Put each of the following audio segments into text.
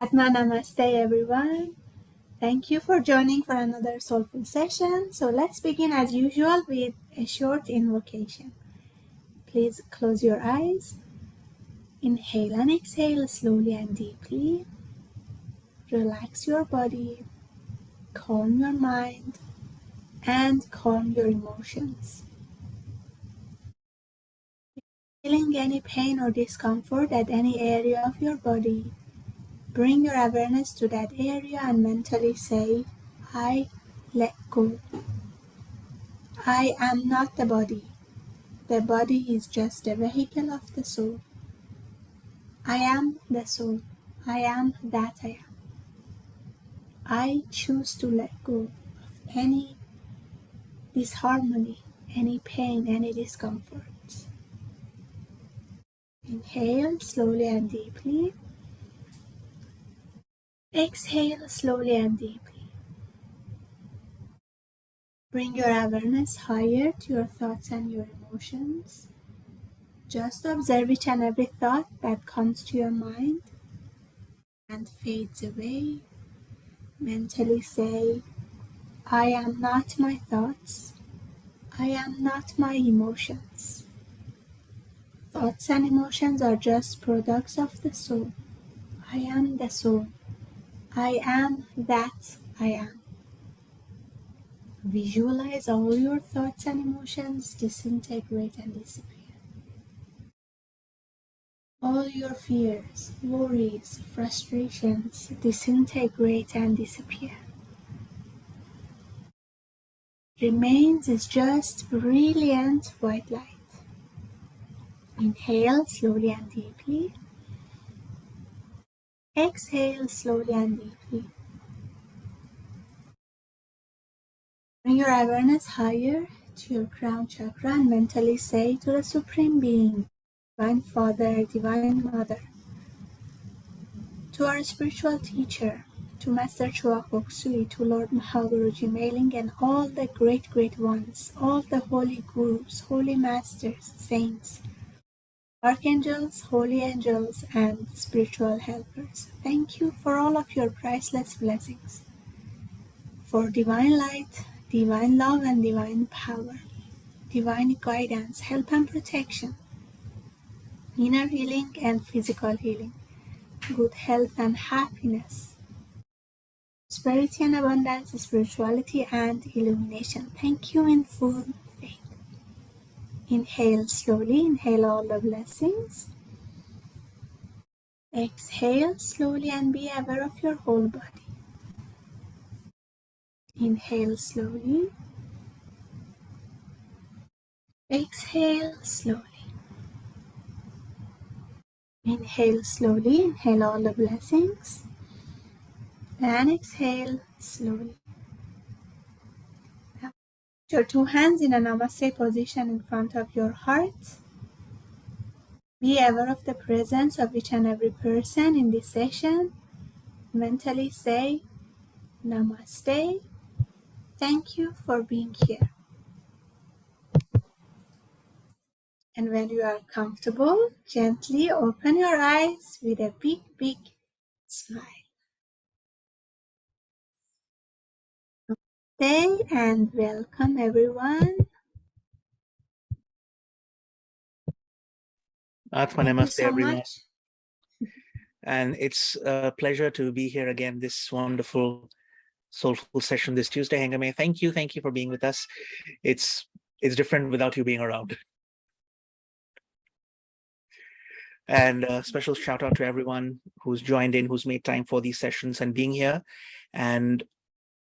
Atma Namaste, everyone. Thank you for joining for another soulful session. So let's begin as usual with a short invocation. Please close your eyes. Inhale and exhale slowly and deeply. Relax your body, calm your mind, and calm your emotions. Feeling any pain or discomfort at any area of your body, bring your awareness to that area and mentally say, I let go. I am not the body. The body is just a vehicle of the soul. I am the soul. I am that I am. I choose to let go of any disharmony, any pain, any discomfort. Inhale slowly and deeply. Exhale slowly and deeply. Bring your awareness higher to your thoughts and your emotions. Just observe each and every thought that comes to your mind and fades away. Mentally say, I am not my thoughts. I am not my emotions. Thoughts and emotions are just products of the soul. I am the soul. I am that I am. Visualize all your thoughts and emotions disintegrate and disappear. All your fears, worries, frustrations disintegrate and disappear. Remains is just brilliant white light. Inhale slowly and deeply. Exhale slowly and deeply. Bring your awareness higher to your crown chakra and mentally say to the Supreme Being, Divine Father, Divine Mother, to our spiritual teacher, to Master Choa Koksui, to Lord Mahaguruji Mailing, and all the great ones, all the holy gurus, holy masters, saints, archangels, holy angels, and spiritual helpers. Thank you for all of your priceless blessings, for divine light, divine love, and divine power, divine guidance, help and protection, inner healing and physical healing, good health and happiness, prosperity and abundance, spirituality and illumination. Thank you in full faith. Inhale slowly, inhale all the blessings. Exhale slowly and be aware of your whole body. Inhale slowly. Exhale slowly. Inhale slowly, inhale all the blessings. And exhale slowly. Now, put your two hands in a namaste position in front of your heart. Be aware of the presence of each and every person in this session. Mentally say, Namaste. Thank you for being here. And when you are comfortable, gently open your eyes with a big smile. Namaste and welcome everyone. Atma Thank you Namaste, so everyone. much. And it's a pleasure to be here again, this wonderful, soulful session this Tuesday. Hangame, thank you for being with us. It's different without you being around. And a special shout out to everyone who's joined in, who's made time for these sessions and being here. And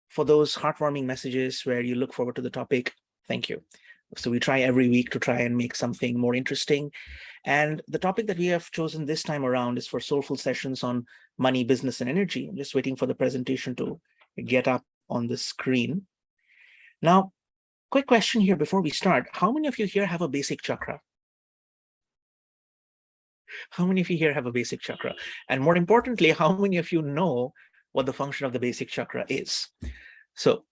for those heartwarming messages where you look forward to the topic, thank you. So we try every week to try and make something more interesting. And the topic that we have chosen this time around is for soulful sessions on money, business, and energy. I'm just waiting for the presentation to get up on the screen. Now, quick question here before we start. How many of you here have a basic chakra? How many of you here have a basic chakra? And more importantly, how many of you know what the function of the basic chakra is? So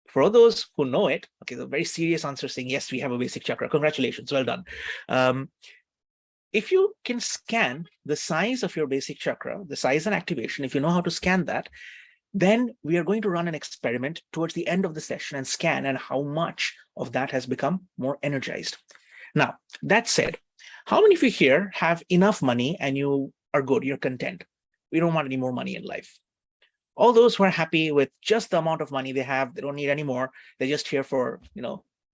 for those who know it, okay, the very serious answer saying, yes, we have a basic chakra. Congratulations, well done. if you can scan the size of your basic chakra, the size and activation, if you know how to scan that, then we are going to run an experiment towards the end of the session and scan and how much of that has become more energized. Now, that said, how many of you here have enough money and you are good, you're content? We don't want any more money in life. All those who are happy with just the amount of money they have, they don't need any more, they're just here for,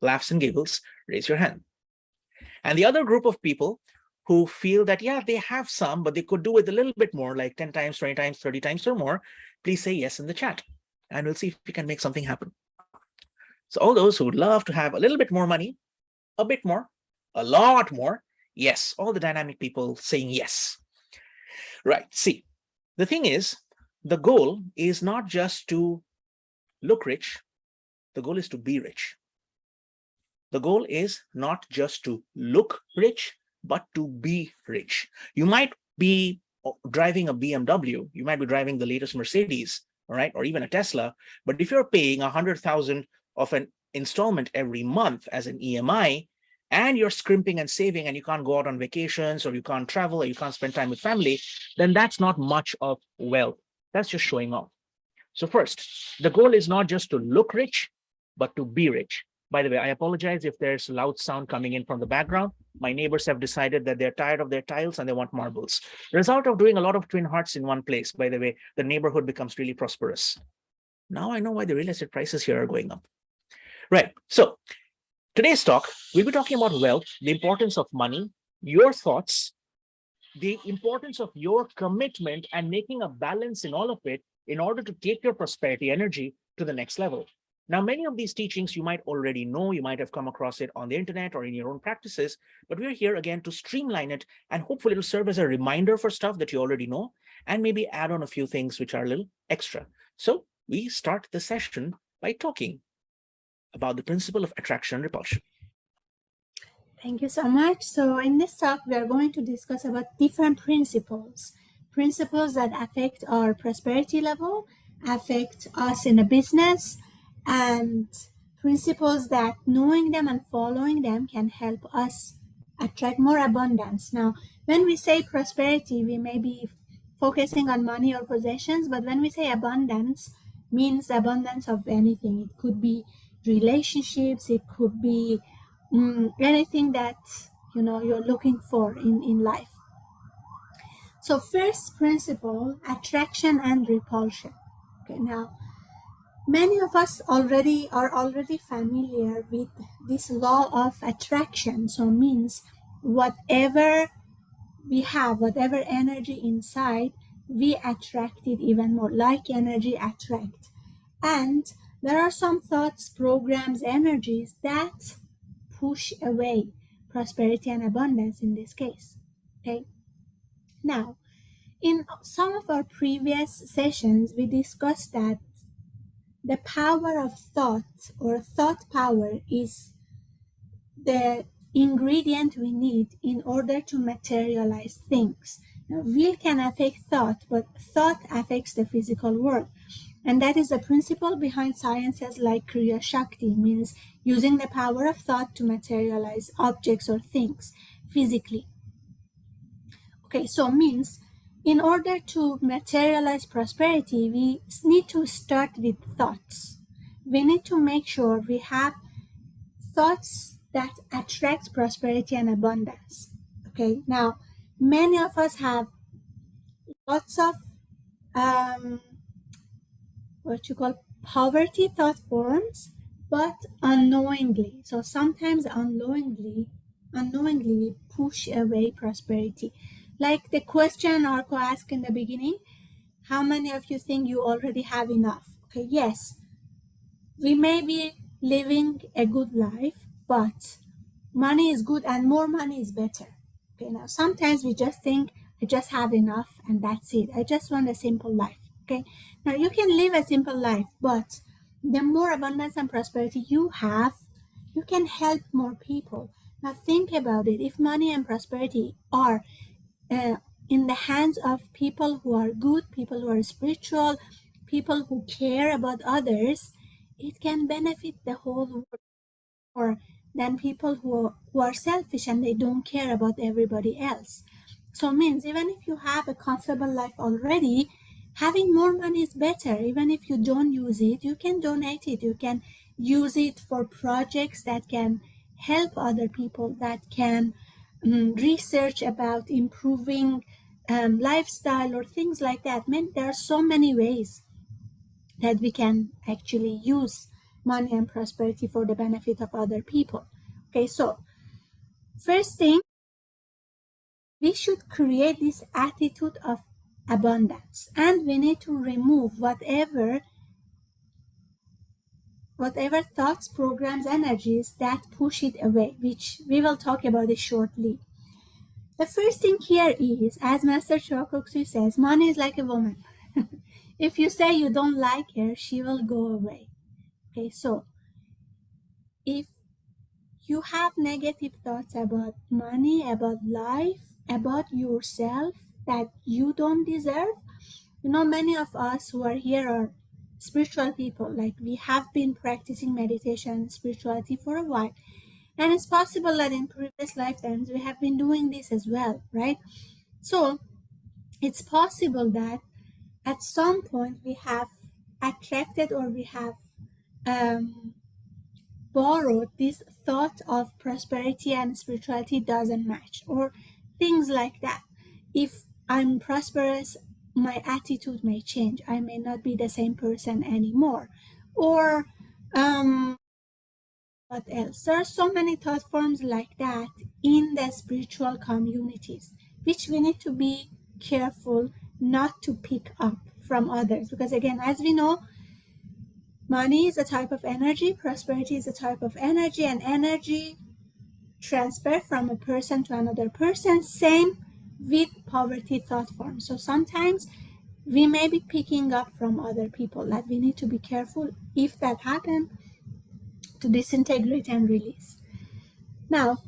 laughs and giggles, raise your hand. And the other group of people who feel that, yeah, they have some, but they could do with a little bit more, like 10 times, 20 times, 30 times or more, please say yes in the chat. And we'll see if we can make something happen. So all those who would love to have a little bit more money, a bit more, a lot more, yes, all the dynamic people saying yes. Right, see, the thing is, the goal is not just to look rich, the goal is to be rich. The goal is not just to look rich, but to be rich. You might be driving a BMW, you might be driving the latest Mercedes, all right, or even a Tesla, but if you're paying 100,000 of an installment every month as an EMI, and you're scrimping and saving and you can't go out on vacations or you can't travel or you can't spend time with family, then that's not much of wealth. That's just showing off. So first, the goal is not just to look rich, but to be rich. By the way, I apologize if there's loud sound coming in from the background. My neighbors have decided that they're tired of their tiles and they want marbles. Result of doing a lot of twin hearts in one place, by the way, the neighborhood becomes really prosperous. Now I know why the real estate prices here are going up. Right, so today's talk, we'll be talking about wealth, the importance of money, your thoughts, the importance of your commitment and making a balance in all of it in order to take your prosperity energy to the next level. Now, many of these teachings you might already know, you might have come across it on the internet or in your own practices, but we're here again to streamline it and hopefully it'll serve as a reminder for stuff that you already know and maybe add on a few things which are a little extra. So we start the session by talking about the principle of attraction and repulsion. Thank you so much. So in this talk, we are going to discuss about different principles that affect our prosperity level, affect us in a business, and principles that knowing them and following them can help us attract more abundance. Now, when we say prosperity, we may be focusing on money or possessions, but when we say abundance, means abundance of anything. It could be relationships, it could be anything that you're looking for in life. So first principle, attraction and repulsion. Okay, now many of us are already familiar with this law of attraction. So means whatever we have, whatever energy inside, we attract it even more. Like energy attract. And there are some thoughts, programs, energies that push away prosperity and abundance in this case. Okay. Now, in some of our previous sessions, we discussed that the power of thought or thought power is the ingredient we need in order to materialize things. Now, will can affect thought, but thought affects the physical world. And that is the principle behind sciences like Kriya Shakti, means using the power of thought to materialize objects or things physically. Okay, so means in order to materialize prosperity, we need to start with thoughts. We need to make sure we have thoughts that attract prosperity and abundance. Okay, now many of us have lots of what you call poverty thought forms, but unknowingly. So sometimes unknowingly we push away prosperity. Like the question Arco asked in the beginning, how many of you think you already have enough? Okay, yes, we may be living a good life, but money is good and more money is better. Okay, now sometimes we just think I just have enough and that's it. I just want a simple life. Okay, now you can live a simple life, but the more abundance and prosperity you have, you can help more people. Now think about it. If money and prosperity are in the hands of people who are good, people who are spiritual, people who care about others, it can benefit the whole world. Or than people who are selfish and they don't care about everybody else. So it means even if you have a comfortable life already, having more money is better. Even if you don't use it, you can donate it. You can use it for projects that can help other people, that can research about improving lifestyle or things like that. I mean, there are so many ways that we can actually use money and prosperity for the benefit of other people. Okay, so first thing, we should create this attitude of abundance, and we need to remove whatever thoughts, programs, energies that push it away, which we will talk about it shortly. The first thing here is, as Master Chokoku says, money is like a woman. If you say you don't like her, she will go away. Okay, so if you have negative thoughts about money, about life, about yourself that you don't deserve, many of us who are here are spiritual people. Like, we have been practicing meditation and spirituality for a while. And it's possible that in previous lifetimes we have been doing this as well, right? So it's possible that at some point we have attracted or we have um, borrowed this thought of prosperity and spirituality doesn't match, or things like that. If I'm prosperous, my attitude may change. I may not be the same person anymore. Or what else? There are so many thought forms like that in the spiritual communities, which we need to be careful not to pick up from others. Because again, as we know, money is a type of energy, prosperity is a type of energy, and energy transfer from a person to another person. Same with poverty thought form. So sometimes we may be picking up from other people, that we need to be careful if that happens to disintegrate and release. Now,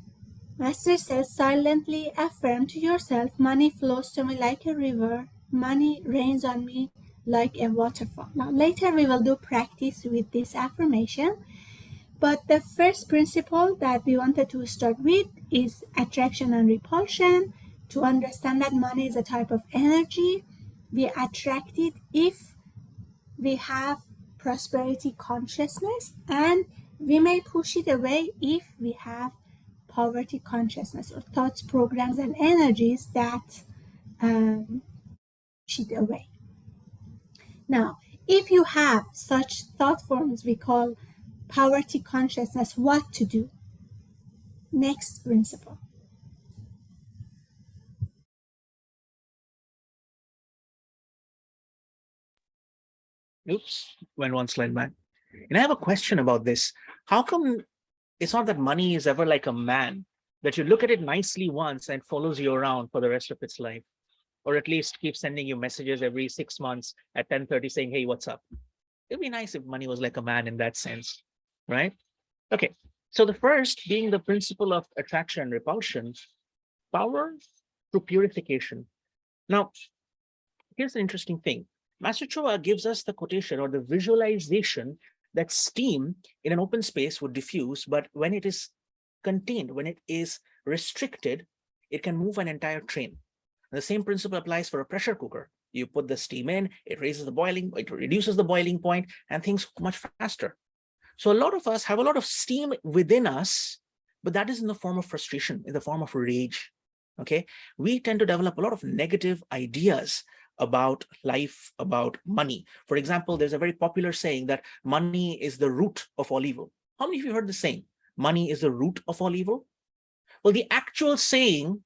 Master says, silently affirm to yourself, money flows to me like a river, money rains on me like a waterfall. Now, later we will do practice with this affirmation, but the first principle that we wanted to start with is attraction and repulsion. To understand that money is a type of energy, we attract it if we have prosperity consciousness, and we may push it away if we have poverty consciousness or thoughts, programs, and energies that push it away. Now, if you have such thought forms we call poverty consciousness, what to do? Next principle. Oops, went one slide back. And I have a question about this. How come it's not that money is ever like a man, that you look at it nicely once and follows you around for the rest of its life? Or at least keep sending you messages every 6 months at 10:30 saying, hey, what's up? It'd be nice if money was like a man in that sense, right? Okay, so the first being the principle of attraction and repulsion, power through purification. Now, here's an interesting thing. Master Choa gives us the quotation or the visualization that steam in an open space would diffuse, but when it is contained, when it is restricted, it can move an entire train. The same principle applies for a pressure cooker. You put the steam in, it raises the boiling, it reduces the boiling point, and things much faster. So a lot of us have a lot of steam within us, but that is in the form of frustration, in the form of rage. Okay, we tend to develop a lot of negative ideas about life, about money. For example, there's a very popular saying that money is the root of all evil. How many of you heard the saying, money is the root of all evil? Well, the actual saying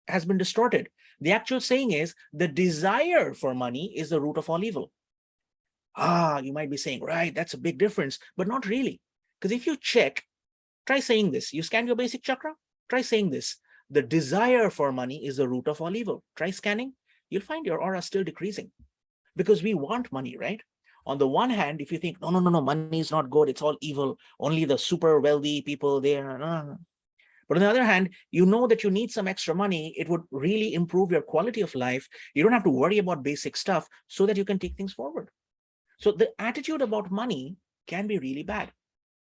has been distorted. The actual saying is the desire for money is the root of all evil. You might be saying, right, that's a big difference, but not really. Because if you check, try saying this. You scan your basic chakra, try saying this. The desire for money is the root of all evil. Try scanning, you'll find your aura still decreasing because we want money, right? On the one hand, if you think, no, money is not good, it's all evil, only the super wealthy people there. No. But on the other hand, you know that you need some extra money. It would really improve your quality of life. You don't have to worry about basic stuff so that you can take things forward. So the attitude about money can be really bad.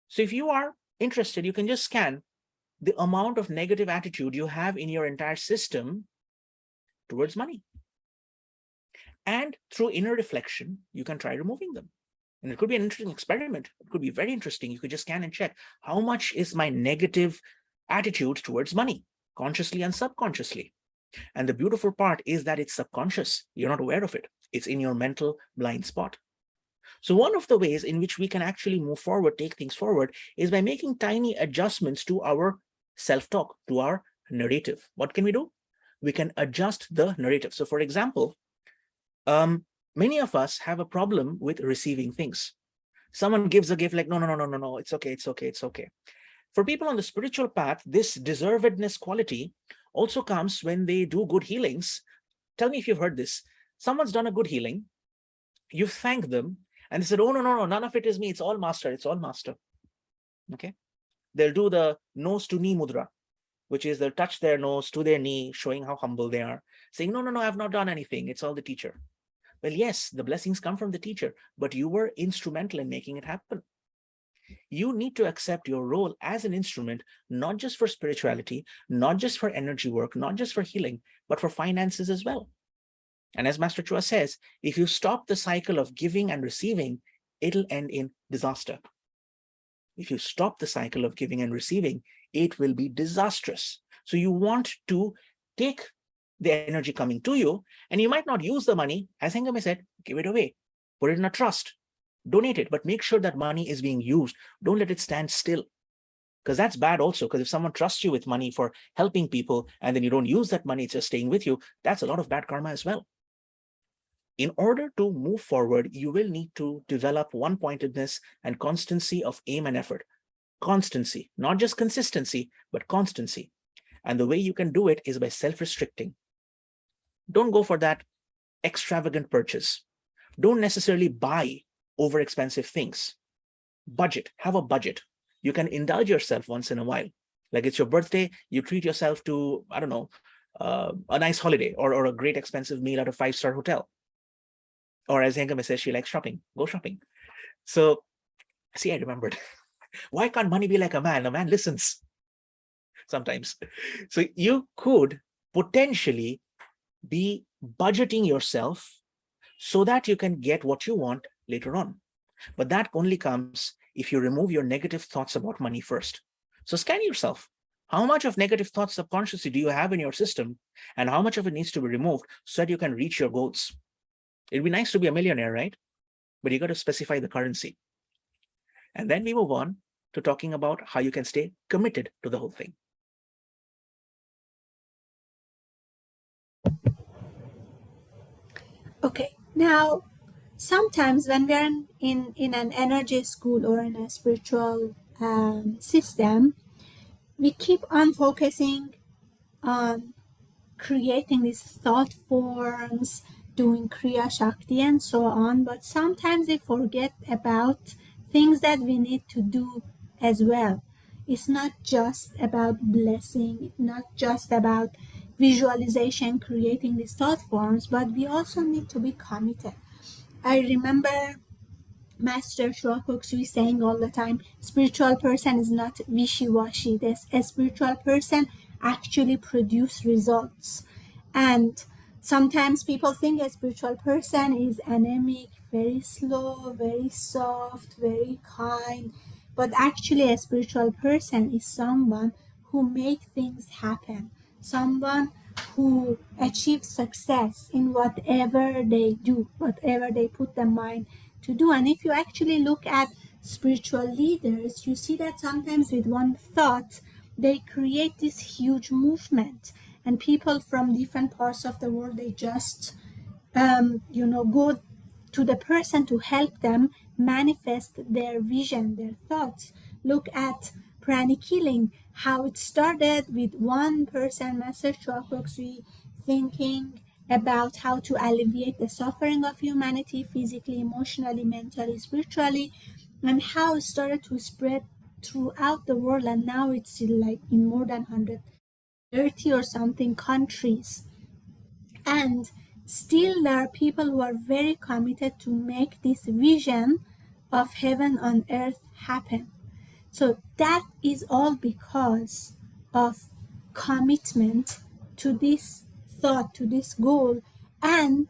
So if you are interested, you can just scan the amount of negative attitude you have in your entire system towards money. And through inner reflection, you can try removing them. And it could be an interesting experiment. It could be very interesting. You could just scan and check, how much is my negative attitude towards money, consciously and subconsciously? And the beautiful part is that it's subconscious. You're not aware of it. It's in your mental blind spot. So one of the ways in which we can actually move forward, take things forward, is by making tiny adjustments to our self-talk, to our narrative. What can we do? We can adjust the narrative. So for example, many of us have a problem with receiving things. Someone gives a gift like, no, it's okay, it's okay, it's okay. For people on the spiritual path, this deservedness quality also comes when they do good healings. Tell me if you've heard this. Someone's done a good healing, you thank them, and they said, oh, no, none of it is me, it's all master, it's all master. Okay. They'll do the nose to knee mudra, which is they'll touch their nose to their knee, showing how humble they are, saying, no, I've not done anything, it's all the teacher. Well, yes, the blessings come from the teacher, but you were instrumental in making it happen. You need to accept your role as an instrument, not just for spirituality, not just for energy work, not just for healing, but for finances as well. And as Master Chua says, if you stop the cycle of giving and receiving, it'll end in disaster. If you stop the cycle of giving and receiving, it will be disastrous. So you want to take the energy coming to you, and you might not use the money. As Hengame said, give it away, put it in a trust, donate it, but make sure that money is being used. Don't let it stand still, because that's bad also. Because if someone trusts you with money for helping people and then you don't use that money, it's just staying with you, that's a lot of bad karma as well. In order to move forward, you will need to develop one-pointedness and constancy of aim and effort. Constancy, not just consistency, but constancy. And the way you can do it is by self-restricting. Don't go for that extravagant purchase. Don't necessarily buy over expensive things. Budget, have a budget. You can indulge yourself once in a while. Like it's your birthday, you treat yourself to, I don't know, a nice holiday or a great expensive meal at a 5-star hotel. Or as Hengame says, she likes shopping, go shopping. So, see, I remembered. Why can't money be like a man? A man listens sometimes. So you could potentially be budgeting yourself so that you can get what you want later on. But that only comes if you remove your negative thoughts about money first. So scan yourself. How much of negative thoughts subconsciously do you have in your system, and how much of it needs to be removed so that you can reach your goals? It'd be nice to be a millionaire, right? But you got to specify the currency. And then we move on to talking about how you can stay committed to the whole thing. Okay, now sometimes when we're in an energy school or in a spiritual system, we keep on focusing on creating these thought forms, doing Kriya Shakti and so on, but sometimes we forget about things that we need to do as well. It's not just about blessing, not just about visualization, creating these thought forms, but we also need to be committed. I remember Master Shokoksui saying all the time, spiritual person is not wishy-washy. This a spiritual person actually produce results. And sometimes people think a spiritual person is anemic, very slow, very soft, very kind. But actually a spiritual person is someone who make things happen. Someone who achieve success in whatever they do, whatever they put their mind to do. And if you actually look at spiritual leaders, you see that sometimes with one thought, they create this huge movement. And people from different parts of the world, they just, go to the person to help them manifest their vision, their thoughts. Look at pranic healing, how it started with one person, Master Chokoksui, thinking about how to alleviate the suffering of humanity physically, emotionally, mentally, spiritually, and how it started to spread throughout the world, and now it's like in more than 130 or something countries. And still there are people who are very committed to make this vision of heaven on earth happen. So that is all because of commitment to this thought, to this goal. And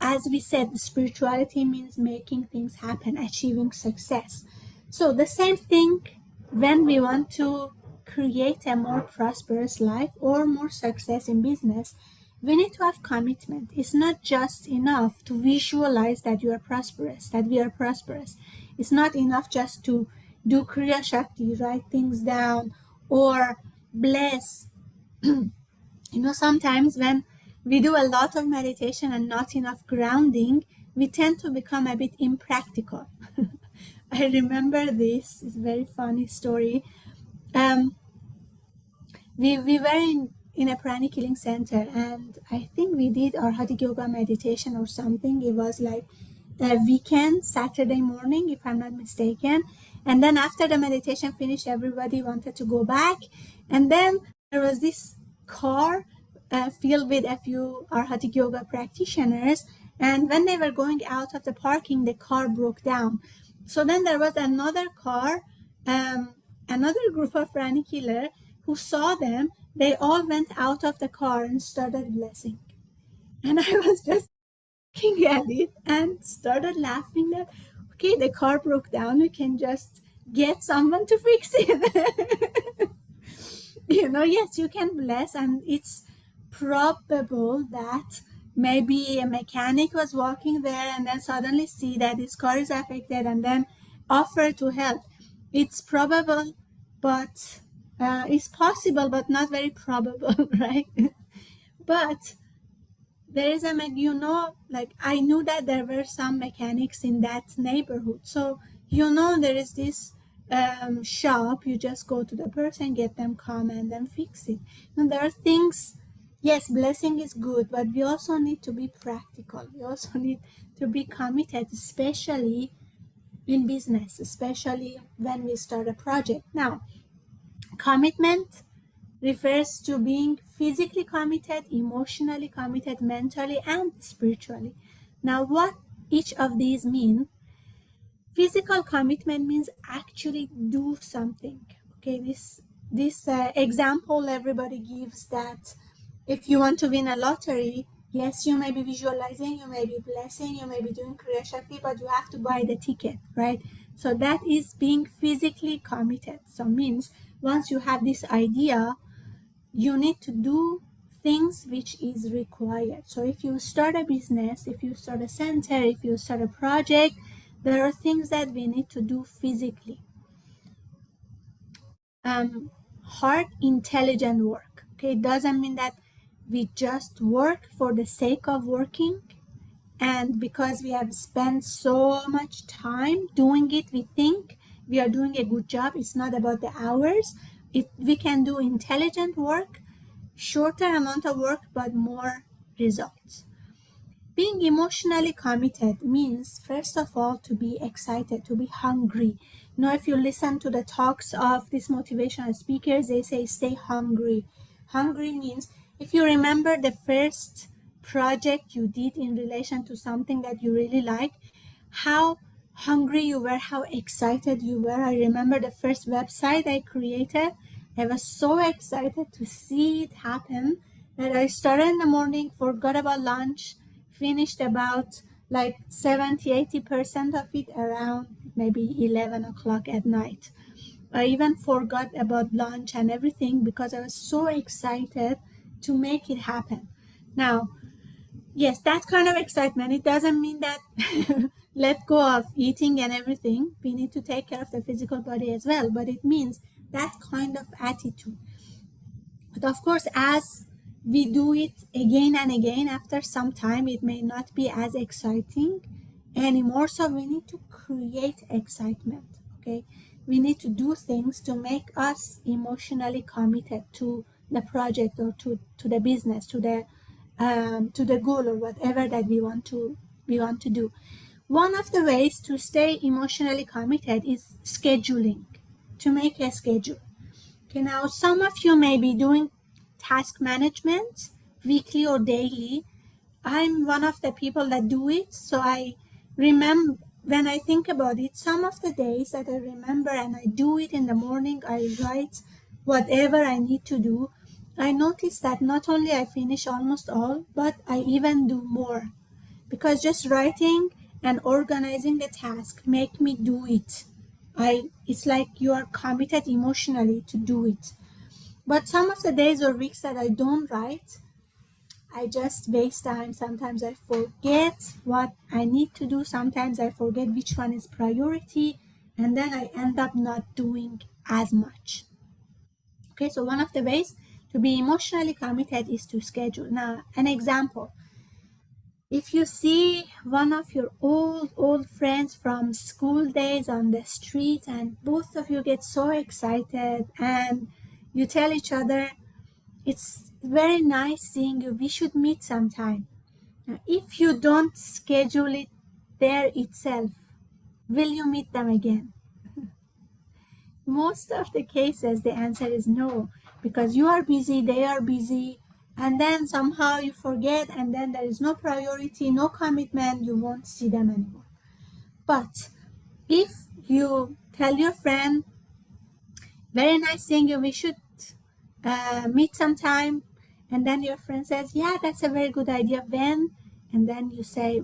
as we said, spirituality means making things happen, achieving success. So the same thing when we want to create a more prosperous life or more success in business, we need to have commitment. It's not just enough to visualize that you are prosperous, that we are prosperous. It's not enough just to do Kriya Shakti, write things down, or bless. Sometimes when we do a lot of meditation and not enough grounding, we tend to become a bit impractical. I remember this, it's a very funny story. We were in a pranic healing center, and I think we did our Hatha Yoga meditation or something. It was like a weekend, Saturday morning, if I'm not mistaken. And then after the meditation finished, everybody wanted to go back. And then there was this car filled with a few Arhatic Yoga practitioners. And when they were going out of the parking, the car broke down. So then there was another car, another group of pranic healers who saw them. They all went out of the car and started blessing. And I was just looking at it and started laughing that, okay, the car broke down, we can just get someone to fix it. Yes, you can bless, and it's probable that maybe a mechanic was walking there and then suddenly see that his car is affected and then offer to help. It's probable, but it's possible, but not very probable, right? But there is like I knew that there were some mechanics in that neighborhood. So, there is this shop, you just go to the person, get them come and then fix it. And there are things, yes, blessing is good, but we also need to be practical. We also need to be committed, especially in business, especially when we start a project. Now, commitment refers to being physically committed, emotionally committed, mentally, and spiritually. Now, what each of these mean? Physical commitment means actually do something. Okay, this example everybody gives, that if you want to win a lottery, yes, you may be visualizing, you may be blessing, you may be doing Kriya Shakti, but you have to buy the ticket, right? So that is being physically committed. So means once you have this idea, you need to do things which is required. So if you start a business, if you start a center, if you start a project, there are things that we need to do physically. Hard, intelligent work. Okay, it doesn't mean that we just work for the sake of working, and because we have spent so much time doing it, we think we are doing a good job. It's not about the hours. We can do intelligent work, shorter amount of work, but more results. Being emotionally committed means, first of all, to be excited, to be hungry. If you listen to the talks of these motivational speakers, they say stay hungry. Hungry means, if you remember the first project you did in relation to something that you really like, how hungry you were, how excited you were. I remember the first website I created. I was so excited to see it happen that I started in the morning, forgot about lunch, finished about like 70-80% of it around maybe 11 o'clock at night. I even forgot about lunch and everything because I was so excited to make it happen. Now, yes, that kind of excitement, it doesn't mean that let go of eating and everything. We need to take care of the physical body as well, but it means that kind of attitude. But of course, as we do it again and again, after some time, it may not be as exciting anymore. So we need to create excitement, okay? We need to do things to make us emotionally committed to the project or to the business, to the goal or whatever that we want to do. One of the ways to stay emotionally committed is scheduling, to make a schedule. Okay, now some of you may be doing task management weekly or daily. I'm one of the people that do it. So I remember, when I think about it, some of the days that I remember and I do it in the morning, I write whatever I need to do. I notice that not only I finish almost all, but I even do more. Because just writing and organizing the task make me do it. It's like you are committed emotionally to do it. But some of the days or weeks that I don't write, I just waste time. Sometimes I forget what I need to do. Sometimes I forget which one is priority. And then I end up not doing as much. Okay, so one of the ways to be emotionally committed is to schedule. Now, an example. If you see one of your old friends from school days on the street and both of you get so excited and you tell each other, it's very nice seeing you, we should meet sometime. Now, if you don't schedule it there itself, will you meet them again? Most of the cases, the answer is no, because you are busy, they are busy, and then somehow you forget, and then there is no priority, no commitment, you won't see them anymore. But if you tell your friend, very nice seeing you, we should meet sometime, and then your friend says, yeah, that's a very good idea, when? And then you say,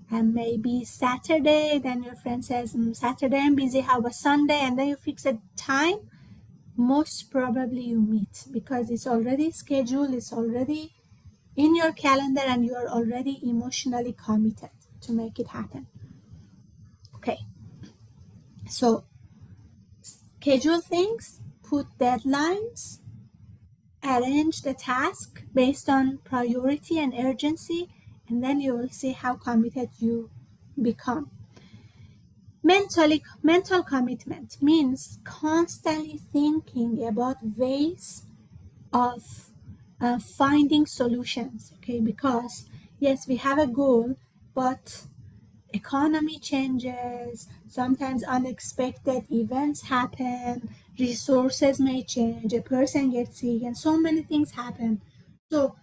maybe Saturday. Then your friend says, Saturday I'm busy, how about Sunday? And then you fix a time. Most probably you meet, because it's already scheduled, it's already in your calendar, and you are already emotionally committed to make it happen. Okay, so schedule things, put deadlines, arrange the task based on priority and urgency, and then you will see how committed you become. Mental commitment means constantly thinking about ways of finding solutions, okay? Because yes, we have a goal, but economy changes, sometimes unexpected events happen, resources may change, a person gets sick, and so many things happen. So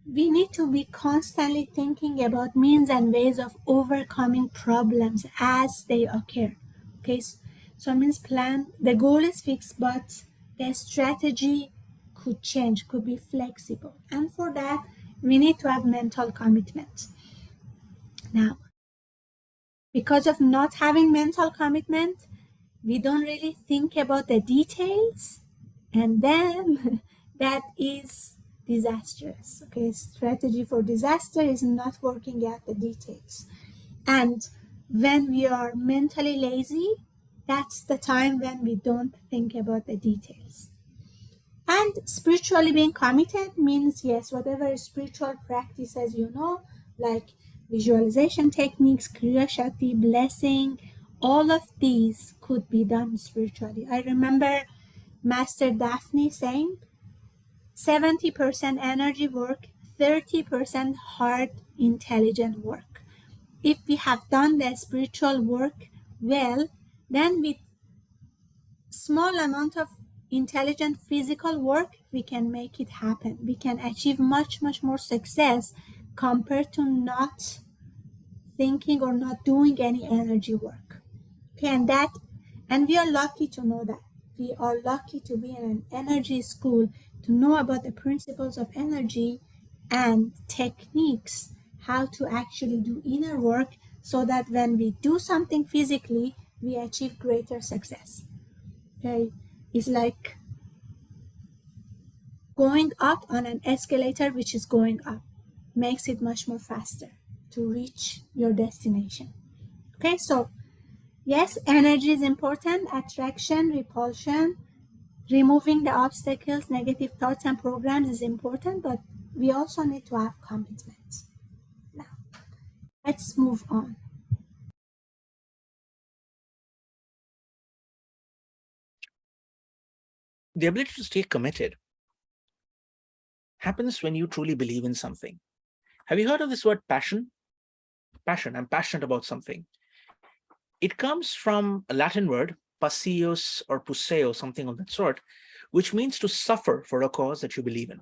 we need to be constantly thinking about means and ways of overcoming problems as they occur. Okay, so it means plan, the goal is fixed, but the strategy could change, could be flexible. And for that, we need to have mental commitment. Now, because of not having mental commitment, we don't really think about the details, and then that is disastrous. Okay, strategy for disaster is not working out the details. And when we are mentally lazy, that's the time when we don't think about the details. And spiritually being committed means, yes, whatever spiritual practices like visualization techniques, Kriya Shakti, blessing, all of these could be done spiritually. I remember Master Daphne saying 70% energy work, 30% heart intelligent work. If we have done the spiritual work well, then with small amount of intelligent physical work, we can make it happen. We can achieve much more success compared to not thinking or not doing any energy work. Okay, and we are lucky to know that. We are lucky to be in an energy school, to know about the principles of energy and techniques, how to actually do inner work, so that when we do something physically, we achieve greater success. Okay, it's like going up on an escalator which is going up, makes it much more faster to reach your destination. Okay, so yes, energy is important, attraction, repulsion, removing the obstacles, negative thoughts and programs is important, but we also need to have commitment. Now, let's move on. The ability to stay committed happens when you truly believe in something. Have you heard of this word passion? Passion. I'm passionate about something. It comes from a Latin word, passios or puseo, something of that sort, which means to suffer for a cause that you believe in.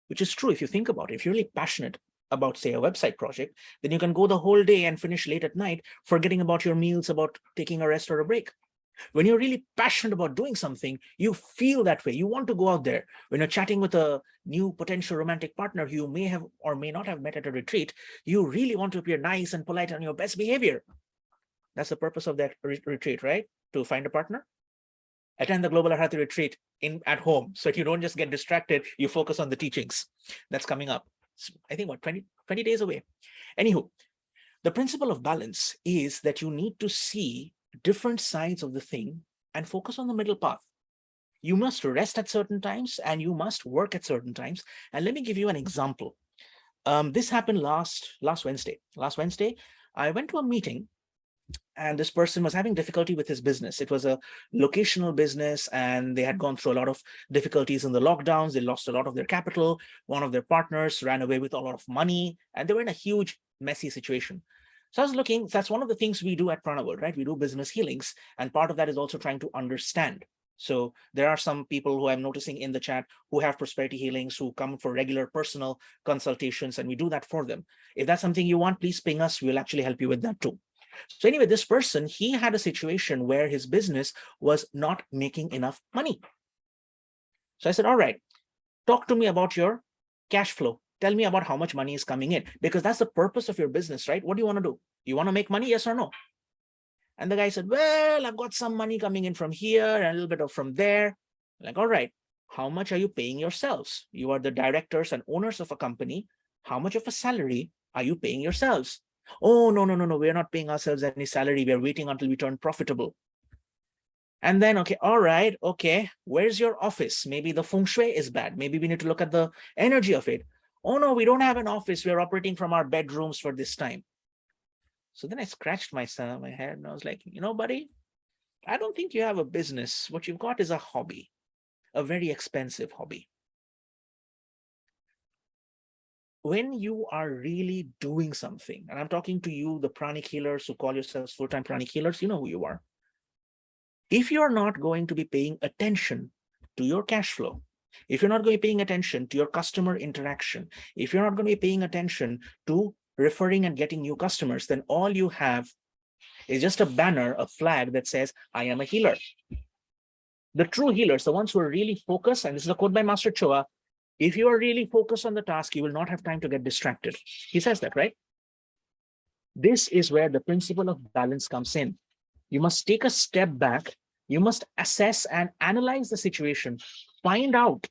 Which is true if you think about it. If you're really passionate about, say, a website project, then you can go the whole day and finish late at night, forgetting about your meals, about taking a rest or a break. When you're really passionate about doing something, you feel that way. You want to go out there. When you're chatting with a new potential romantic partner who you may have or may not have met at a retreat, you really want to appear nice and polite on your best behavior. That's the purpose of that retreat, right? To find a partner. Attend the Global Arhati retreat at home, so you don't just get distracted. You focus on the teachings. That's coming up. I think, what, 20 days away. Anywho, the principle of balance is that you need to see different sides of the thing and focus on the middle path. You must rest at certain times and you must work at certain times. And let me give you an example. This happened last Wednesday. Last Wednesday, I went to a meeting and this person was having difficulty with his business. It was a locational business and they had gone through a lot of difficulties in the lockdowns. They lost a lot of their capital. One of their partners ran away with a lot of money and they were in a huge, messy situation. So I was looking, that's one of the things we do at Pranaworld, right? We do business healings. And part of that is also trying to understand. So there are some people who I'm noticing in the chat who have prosperity healings, who come for regular personal consultations, and we do that for them. If that's something you want, please ping us. We'll actually help you with that too. So anyway, this person, he had a situation where his business was not making enough money. So I said, all right, talk to me about your cash flow. Tell me about how much money is coming in, because that's the purpose of your business, right? What do you want to do? You want to make money, yes or no? And the guy said, well, I've got some money coming in from here and a little bit of from there. I'm like, all right, how much are you paying yourselves? You are the directors and owners of a company. How much of a salary are you paying yourselves? Oh, no, we're not paying ourselves any salary. We're waiting until we turn profitable. And then, okay, all right, okay, where's your office? Maybe the feng shui is bad. Maybe we need to look at the energy of it. Oh, no, we don't have an office. We're operating from our bedrooms for this time. So then I scratched my head and I was like, buddy, I don't think you have a business. What you've got is a hobby, a very expensive hobby. When you are really doing something, and I'm talking to you, the pranic healers who call yourselves full-time pranic healers, you know who you are. If you're not going to be paying attention to your cash flow, if you're not going to be paying attention to your customer interaction, if you're not going to be paying attention to referring and getting new customers, then all you have is just a banner, a flag that says, I am a healer. The true healers, the ones who are really focused, and this is a quote by Master Choa, if you are really focused on the task, you will not have time to get distracted. He says that, right? This is where the principle of balance comes in. You must take a step back. You must assess and analyze the situation. Find out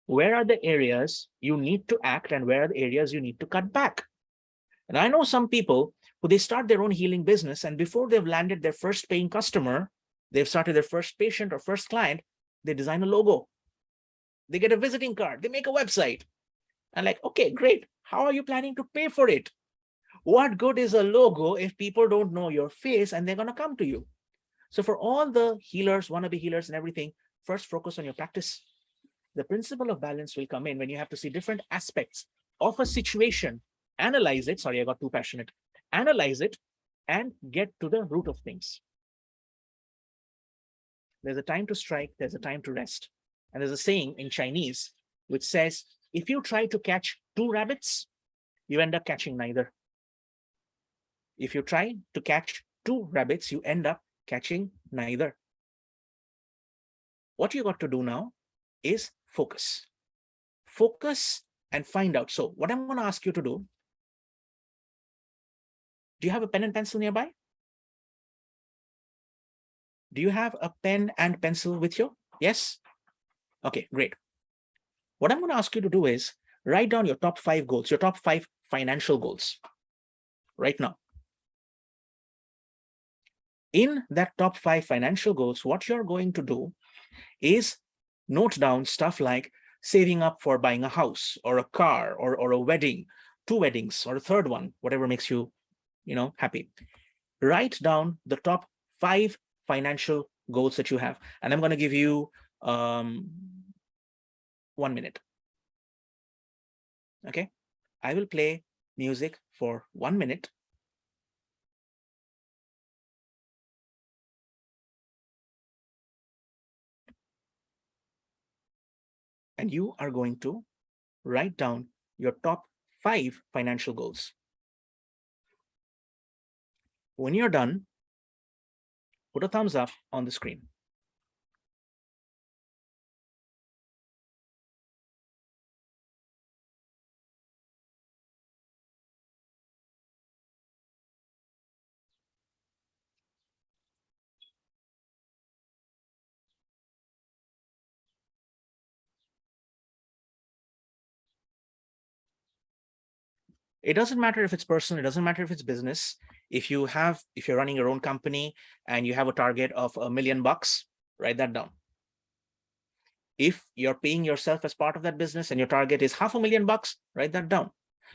where are the areas you need to act and where are the areas you need to cut back. And I know some people who they start their own healing business, and before they've landed their first paying customer, they've started their first patient or first client, they design a logo. They get a visiting card. They make a website. And like, okay, great. How are you planning to pay for it? What good is a logo if people don't know your face and they're going to come to you? So for all the healers, wannabe healers and everything, first focus on your practice. The principle of balance will come in when you have to see different aspects of a situation, analyze it. Sorry, I got too passionate. Analyze it and get to the root of things. There's a time to strike. There's a time to rest. And there's a saying in Chinese which says, if you try to catch two rabbits, you end up catching neither. If you try to catch two rabbits, you end up catching neither. What you got to do now is focus. Focus and find out. So what I'm going to ask you to do you have a pen and pencil nearby? Do you have a pen and pencil with you? Yes? Okay, great. What I'm going to ask you to do is write down your top 5 goals, your top 5 financial goals right now. In that top 5 financial goals, what you're going to do is note down stuff like saving up for buying a house or a car or a wedding, 2 weddings or a third one, whatever makes you, happy. Write down the top 5 financial goals that you have. And I'm going to give you 1 minute. Okay, I will play music for 1 minute. And you are going to write down your top 5 financial goals. When you're done, put a thumbs up on the screen. It doesn't matter if it's personal, it doesn't matter if it's business. If you're running your own company and you have a target of $1 million, write that down. If you're paying yourself as part of that business and your target is $500,000, write that down.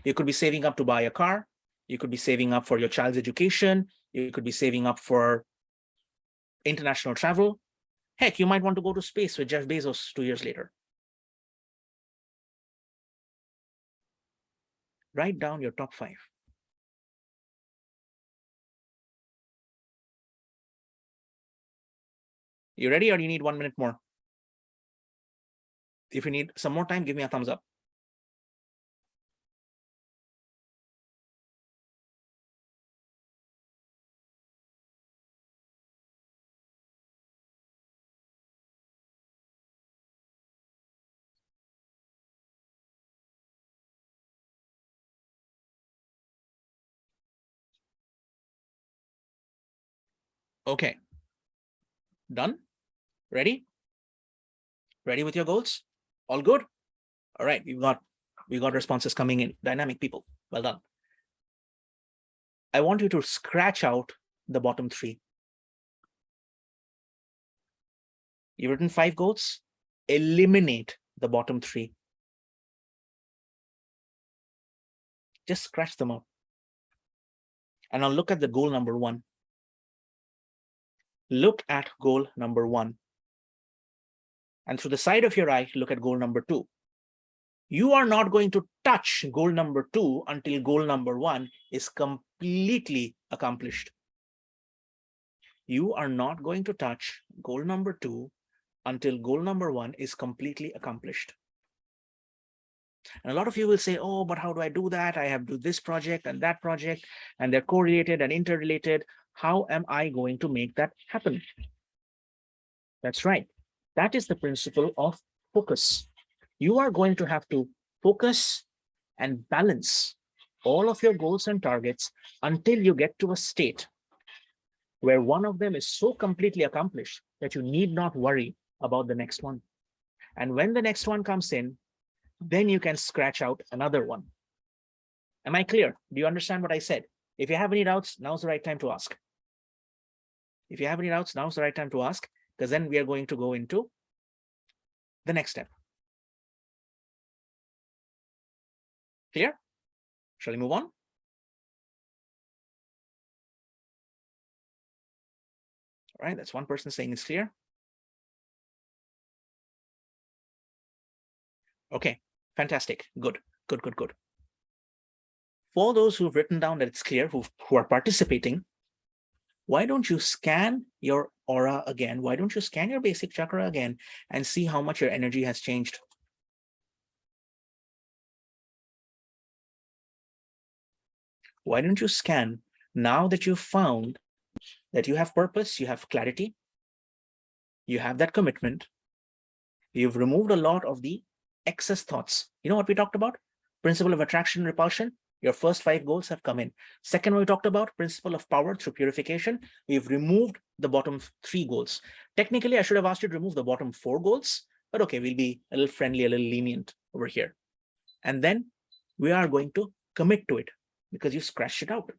You could be saving up to buy a car. You could be saving up for your child's education. You could be saving up for international travel. Heck, you might want to go to space with Jeff Bezos 2 years later. Write down your top 5. You ready, or do you need 1 minute more? If you need some more time, give me a thumbs up. Okay. Done? Ready? Ready with your goals? All good? All right, we got responses coming in. Dynamic people. Well done. I want you to scratch out the bottom 3. You've written 5 goals. Eliminate the bottom 3. Just scratch them out. And now look at the goal number 1. Look at goal number 1. And through the side of your eye, look at goal number 2. You are not going to touch goal number 2 until goal number 1 is completely accomplished. You are not going to touch goal number 2 until goal number 1 is completely accomplished. And a lot of you will say, oh, but how do I do that? I have to do this project and that project, and they're correlated and interrelated. How am I going to make that happen? That's right. That is the principle of focus. You are going to have to focus and balance all of your goals and targets until you get to a state where one of them is so completely accomplished that you need not worry about the next one. And when the next one comes in, then you can scratch out another one. Am I clear? Do you understand what I said? If you have any doubts, now's the right time to ask. If you have any doubts, now's the right time to ask, because then we are going to go into the next step. Clear? Shall we move on? All right, that's one person saying it's clear. Okay, fantastic. Good. For those who've written down that it's clear, who are participating, why don't you scan your aura again? Why don't you scan your basic chakra again and see how much your energy has changed? Why don't you scan now that you've found that you have purpose, you have clarity, you have that commitment, you've removed a lot of the excess thoughts. You know what we talked about? Principle of attraction, repulsion. Your first 5 goals have come in. Second one we talked about, principle of power through purification. We've removed the bottom 3 goals. Technically, I should have asked you to remove the bottom 4 goals, but okay, we'll be a little friendly, a little lenient over here. And then we are going to commit to it because you scratched it out.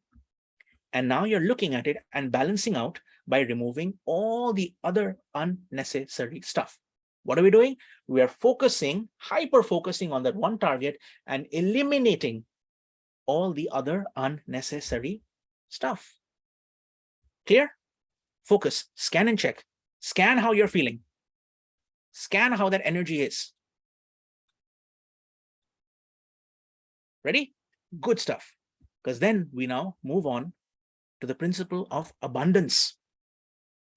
And now you're looking at it and balancing out by removing all the other unnecessary stuff. What are we doing? We are focusing, hyper-focusing on that one target and eliminating all the other unnecessary stuff. Clear? Focus, scan and check. Scan how you're feeling. Scan how that energy is. Ready? Good stuff. Because then we now move on to the principle of abundance.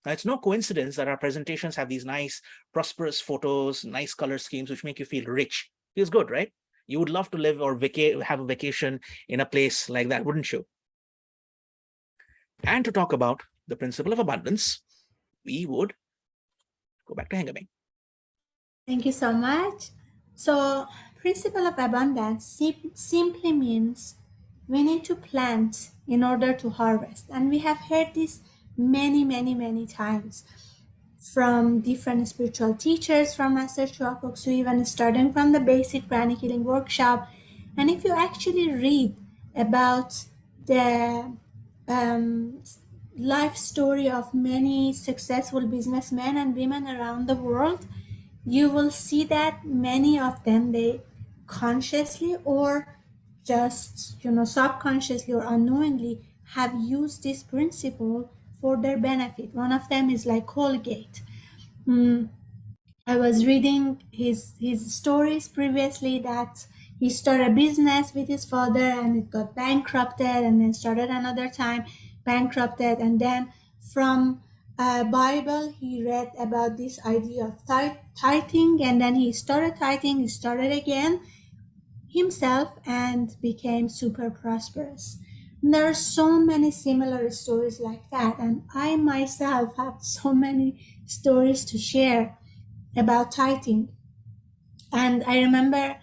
Now, it's no coincidence that our presentations have these nice, prosperous photos, nice color schemes, which make you feel rich. Feels good, right? You would love to live or have a vacation in a place like that, wouldn't you? And to talk about the principle of abundance, we would go back to Hengame. Thank you so much. So, principle of abundance simply means we need to plant in order to harvest. And we have heard this many, many, many times from different spiritual teachers, from Master Chuakoks, even starting from the basic pranic healing workshop. And if you actually read about the um, life story of many successful businessmen and women around the world, you will see that many of them, they consciously or just subconsciously or unknowingly have used this principle for their benefit. One of them is like Colgate. I was reading his stories previously that he started a business with his father and it got bankrupted, and then started another time, bankrupted, and then from Bible he read about this idea of tithing, and then he started tithing, he started again himself and became super prosperous. And there are so many similar stories like that, and I myself have so many stories to share about tithing. And I remember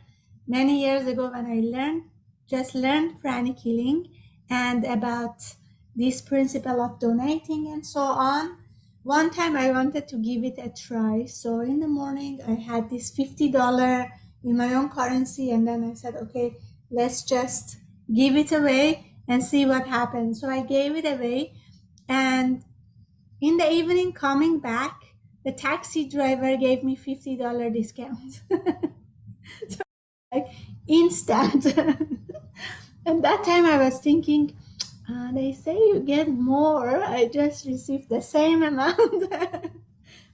many years ago when I learned pranic healing and about this principle of donating and so on. One time I wanted to give it a try. So in the morning I had this $50 in my own currency, and then I said, okay, let's just give it away and see what happens. So I gave it away, and in the evening coming back, the taxi driver gave me $50 discount. Like instant. And that time I was thinking, they say you get more. I just received the same amount.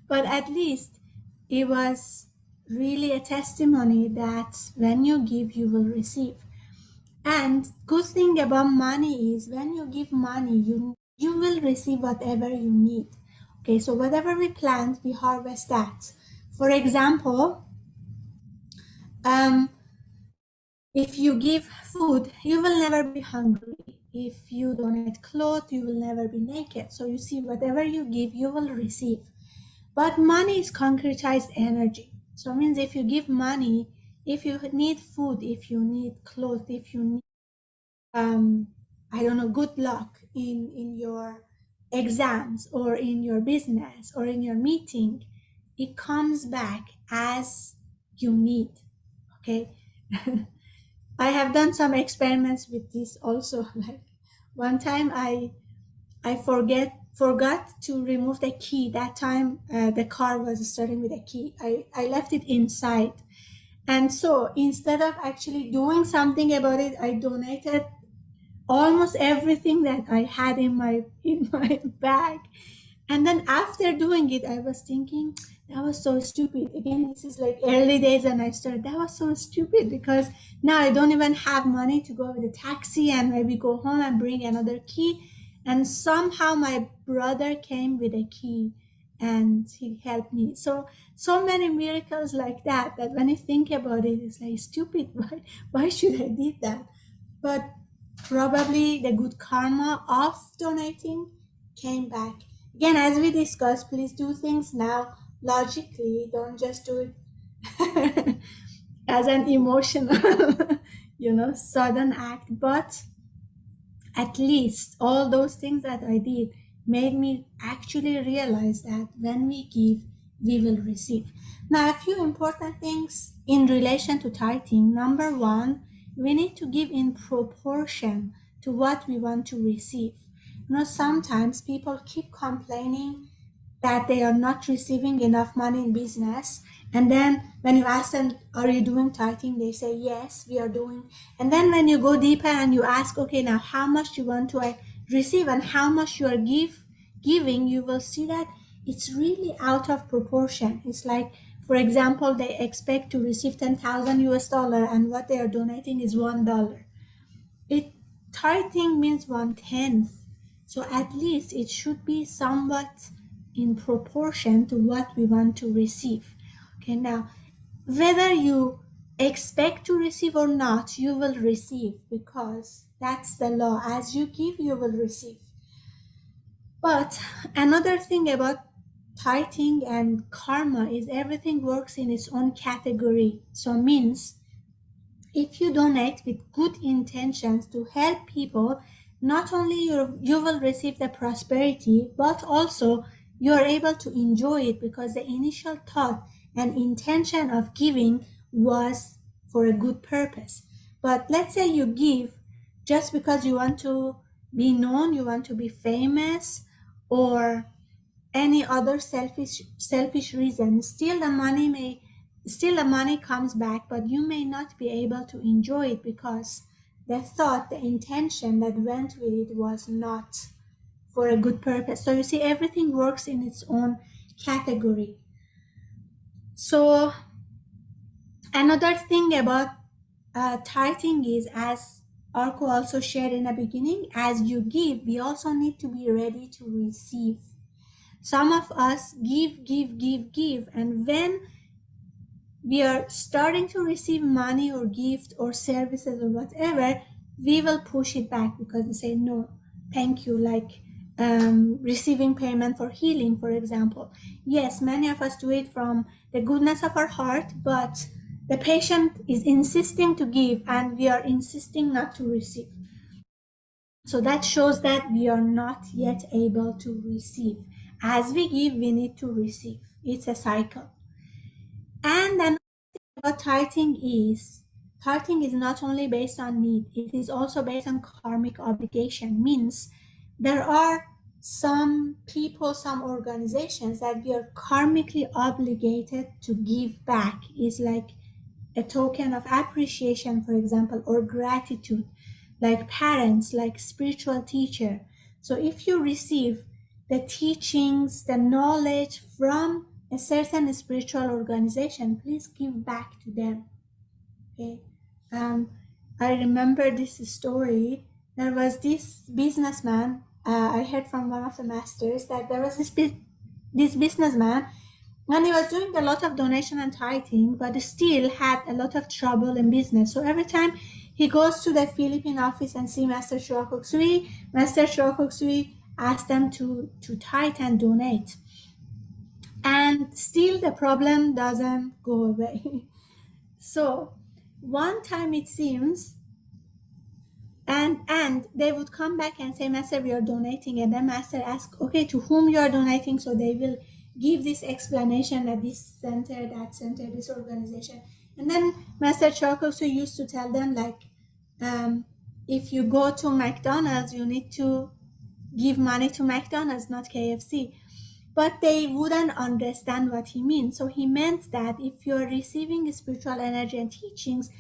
But at least it was really a testimony that when you give, you will receive. And good thing about money is when you give money, you will receive whatever you need. Okay, so whatever we plant, we harvest that. For example, if you give food, you will never be hungry. If you donate clothes, you will never be naked. So you see, whatever you give, you will receive. But money is concretized energy. So it means if you give money, if you need food, if you need clothes, if you need I don't know, good luck in your exams or in your business or in your meeting, it comes back as you need. Okay. I have done some experiments with this also. Like one time I forgot to remove the key. That time the car was starting with a key. I left it inside. And so instead of actually doing something about it, I donated almost everything that I had in my bag. And then after doing it, I was thinking, that was so stupid. Again, this is like early days, and I started, that was so stupid because now I don't even have money to go with a taxi and maybe go home and bring another key. And somehow my brother came with a key and he helped me. So many miracles like that, that when you think about it, it's like stupid. Why should I did that? But probably the good karma of donating came back. Again, as we discussed, please do things now logically. Don't just do it as an emotional, sudden act. But at least all those things that I did made me actually realize that when we give, we will receive. Now, a few important things in relation to tithing. Number one, we need to give in proportion to what we want to receive. Sometimes people keep complaining that they are not receiving enough money in business. And then when you ask them, are you doing tithing? They say, yes, we are doing. And then when you go deeper and you ask, okay, now how much you want to receive and how much you are giving, you will see that it's really out of proportion. It's like, for example, they expect to receive 10,000 US dollar and what they are donating is $1. It tithing means 1/10. So at least it should be somewhat in proportion to what we want to receive. Okay, now whether you expect to receive or not, you will receive, because that's the law. As you give, you will receive. But another thing about tithing and karma is everything works in its own category. So means if you donate with good intentions to help people, not only you will receive the prosperity, but also you are able to enjoy it, because the initial thought and intention of giving was for a good purpose. But let's say you give just because you want to be known, you want to be famous, or any other selfish reason, still the money comes back, but you may not be able to enjoy it because the thought, the intention that went with it was not for a good purpose. So you see, everything works in its own category. So another thing about tithing is, as Arco also shared in the beginning, as you give, we also need to be ready to receive. Some of us give, and when we are starting to receive money or gift or services or whatever, we will push it back because we say, no, thank you. Like receiving payment for healing, for example. Yes, many of us do it from the goodness of our heart, but the patient is insisting to give and we are insisting not to receive. So that shows that we are not yet able to receive. As we give, we need to receive. It's a cycle. And then what tithing is not only based on need, it is also based on karmic obligation. Means there are some people, some organizations that we are karmically obligated to give back. Is like a token of appreciation, for example, or gratitude, like parents, like spiritual teacher. So if you receive the teachings, the knowledge from a certain spiritual organization, please give back to them. Okay. I remember this story. There was this businessman. I heard from one of the masters that there was this businessman, and he was doing a lot of donation and tithing, but still had a lot of trouble in business. So every time he goes to the Philippine office and see Master Shuakuksui, Master Shuakuksui asks them to tithe and donate. And still the problem doesn't go away. So one time it seems, and they would come back and say, Master, we are donating. And then Master asks, okay, to whom you are donating? So they will give this explanation that this center, that center, this organization. And then Master Chokosu used to tell them, like, if you go to McDonald's, you need to give money to McDonald's, not KFC. But they wouldn't understand what he means. So he meant that if you're receiving spiritual energy and teachings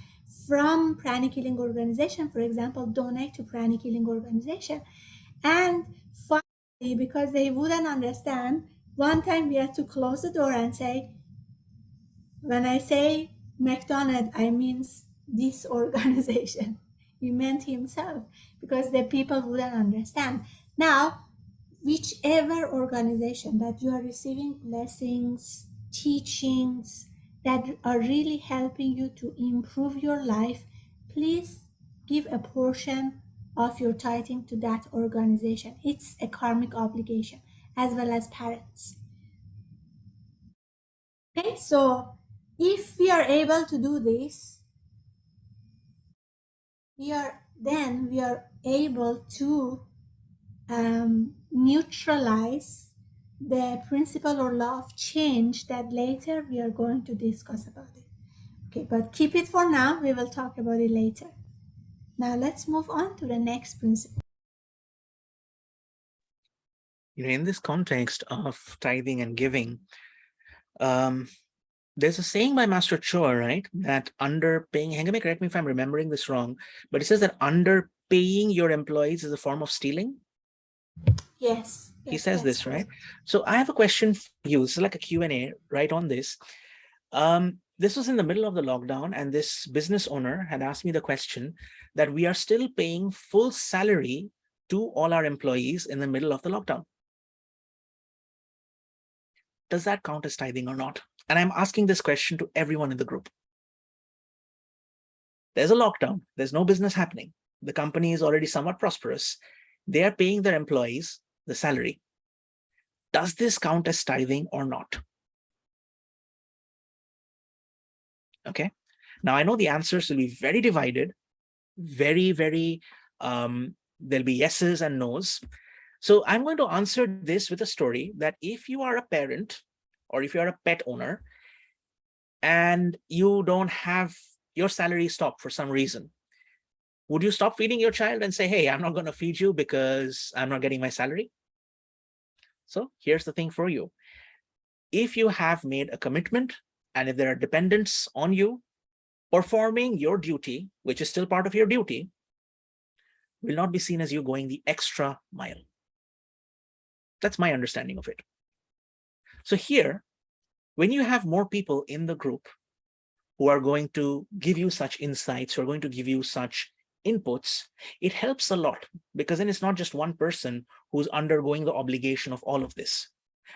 from pranic healing organization, for example, donate to pranic healing organization. And finally, because they wouldn't understand, one time we had to close the door and say, when I say McDonald, I mean this organization. He meant himself, because the people wouldn't understand. Now, whichever organization that you are receiving blessings, teachings that are really helping you to improve your life, please give a portion of your tithing to that organization. It's a karmic obligation, as well as parents. Okay, so if we are able to do this, we are able to neutralize the principle or law of change that later we are going to discuss about it. Okay, but keep it for now. We will talk about it later. Now let's move on to the next principle. In this context of tithing and giving, there's a saying by Master Choa, right? That underpaying, Hengame, correct me if I'm remembering this wrong, but it says that underpaying your employees is a form of stealing. Yes. He says this, right? So I have a question for you. This is like a Q&A right on this. This was in the middle of the lockdown, and this business owner had asked me the question that we are still paying full salary to all our employees in the middle of the lockdown. Does that count as tithing or not? And I'm asking this question to everyone in the group. There's a lockdown. There's no business happening. The company is already somewhat prosperous. They are paying their employees the salary. Does this count as tithing or not? Okay. Now, I know the answers will be very divided, very, there'll be yeses and nos. So I'm going to answer this with a story that if you are a parent or if you're a pet owner and you don't have your salary stopped for some reason, would you stop feeding your child and say, hey, I'm not going to feed you because I'm not getting my salary? So here's the thing for you. If you have made a commitment and if there are dependents on you, performing your duty, which is still part of your duty, will not be seen as you going the extra mile. That's my understanding of it. So here, when you have more people in the group who are going to give you such insights, who are going to give you such inputs, it helps a lot because then it's not just one person who's undergoing the obligation of all of this.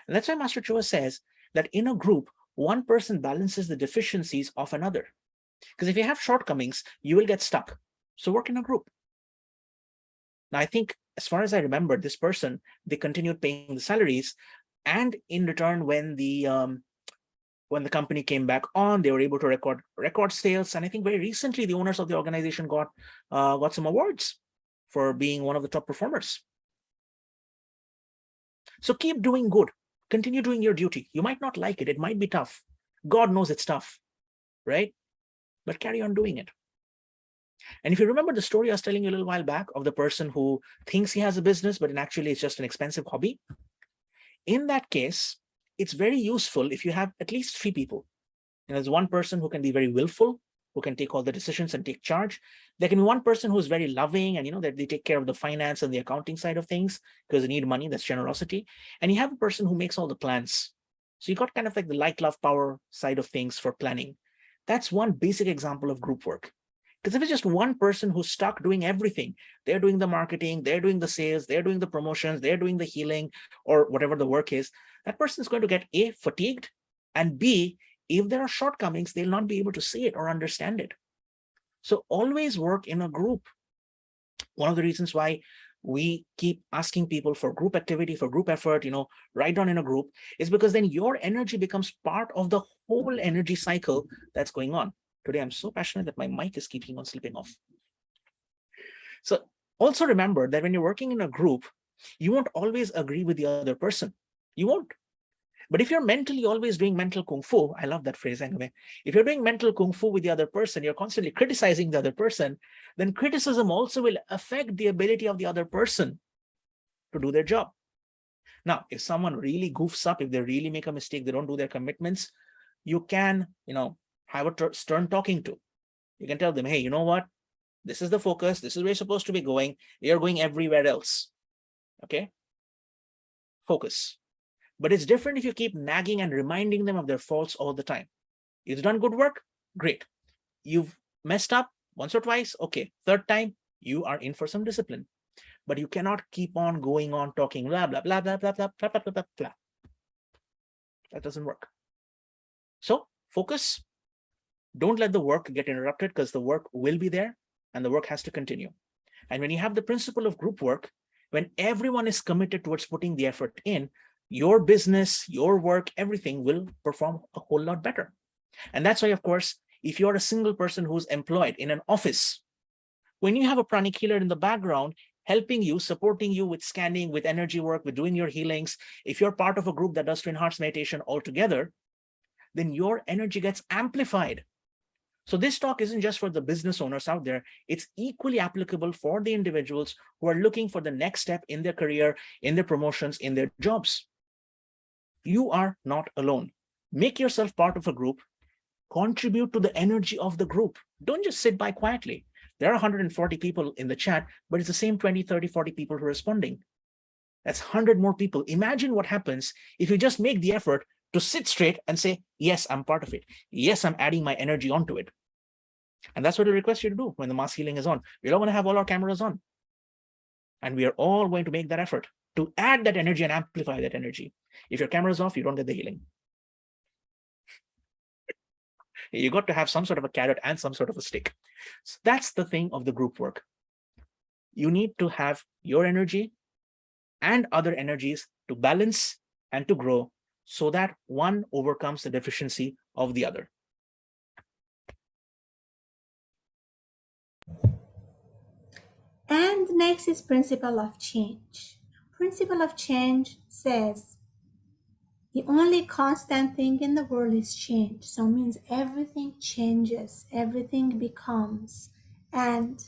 And that's why Master Chua says that in a group, one person balances the deficiencies of another. Because if you have shortcomings, you will get stuck. So work in a group. Now, I think as far as I remember, this person, they continued paying the salaries. And in return, when the company came back on, they were able to record sales. And I think very recently, the owners of the organization got some awards for being one of the top performers. So keep doing good. Continue doing your duty. You might not like it. It might be tough. God knows it's tough, right? But carry on doing it. And if you remember the story I was telling you a little while back of the person who thinks he has a business, but actually it's just an expensive hobby. In that case, it's very useful if you have at least 3 people. And there's one person who can be very willful, who can take all the decisions and take charge. There can be one person who's very loving and that they take care of the finance and the accounting side of things because they need money. That's generosity. And you have a person who makes all the plans. So you got kind of like the light, love, power side of things for planning. That's one basic example of group work. Because if it's just one person who's stuck doing everything, they're doing the marketing, they're doing the sales, they're doing the promotions, they're doing the healing, or whatever the work is, that person is going to get A, fatigued, and B, if there are shortcomings, they'll not be able to see it or understand it. So always work in a group. One of the reasons why we keep asking people for group activity, for group effort, write down in a group, is because then your energy becomes part of the whole energy cycle that's going on. Today, I'm so passionate that my mic is keeping on slipping off. So also remember that when you're working in a group, you won't always agree with the other person. You won't. But if you're mentally always doing mental kung fu, I love that phrase anyway. If you're doing mental kung fu with the other person, you're constantly criticizing the other person, then criticism also will affect the ability of the other person to do their job. Now, if someone really goofs up, if they really make a mistake, they don't do their commitments, you can, have a stern talking to. You can tell them, hey, you know what? This is the focus. This is where you're supposed to be going. You're going everywhere else. Okay? Focus. But it's different if you keep nagging and reminding them of their faults all the time. You've done good work? Great. You've messed up once or twice? Okay. Third time, you are in for some discipline. But you cannot keep on going on talking blah, blah, blah, blah, blah, blah, blah, blah, blah, blah. That doesn't work. So focus. Don't let the work get interrupted because the work will be there and the work has to continue. And when you have the principle of group work, when everyone is committed towards putting the effort in, your business, your work, everything will perform a whole lot better. And that's why, of course, if you're a single person who's employed in an office, when you have a pranic healer in the background, helping you, supporting you with scanning, with energy work, with doing your healings, if you're part of a group that does Twin Hearts meditation altogether, then your energy gets amplified. So this talk isn't just for the business owners out there. It's equally applicable for the individuals who are looking for the next step in their career, in their promotions, in their jobs. You are not alone. Make yourself part of a group. Contribute to the energy of the group. Don't just sit by quietly. There are 140 people in the chat, but it's the same 20, 30, 40 people who are responding. That's 100 more people. Imagine what happens if you just make the effort to sit straight and say, yes, I'm part of it. Yes, I'm adding my energy onto it. And that's what I request you to do when the mass healing is on. We're all going to have all our cameras on. And we are all going to make that effort to add that energy and amplify that energy. If your camera is off, you don't get the healing. You got to have some sort of a carrot and some sort of a stick. So that's the thing of the group work. You need to have your energy and other energies to balance and to grow so that one overcomes the deficiency of the other. And next is principle of change. Principle of change says the only constant thing in the world is change. So it means everything changes, everything becomes. And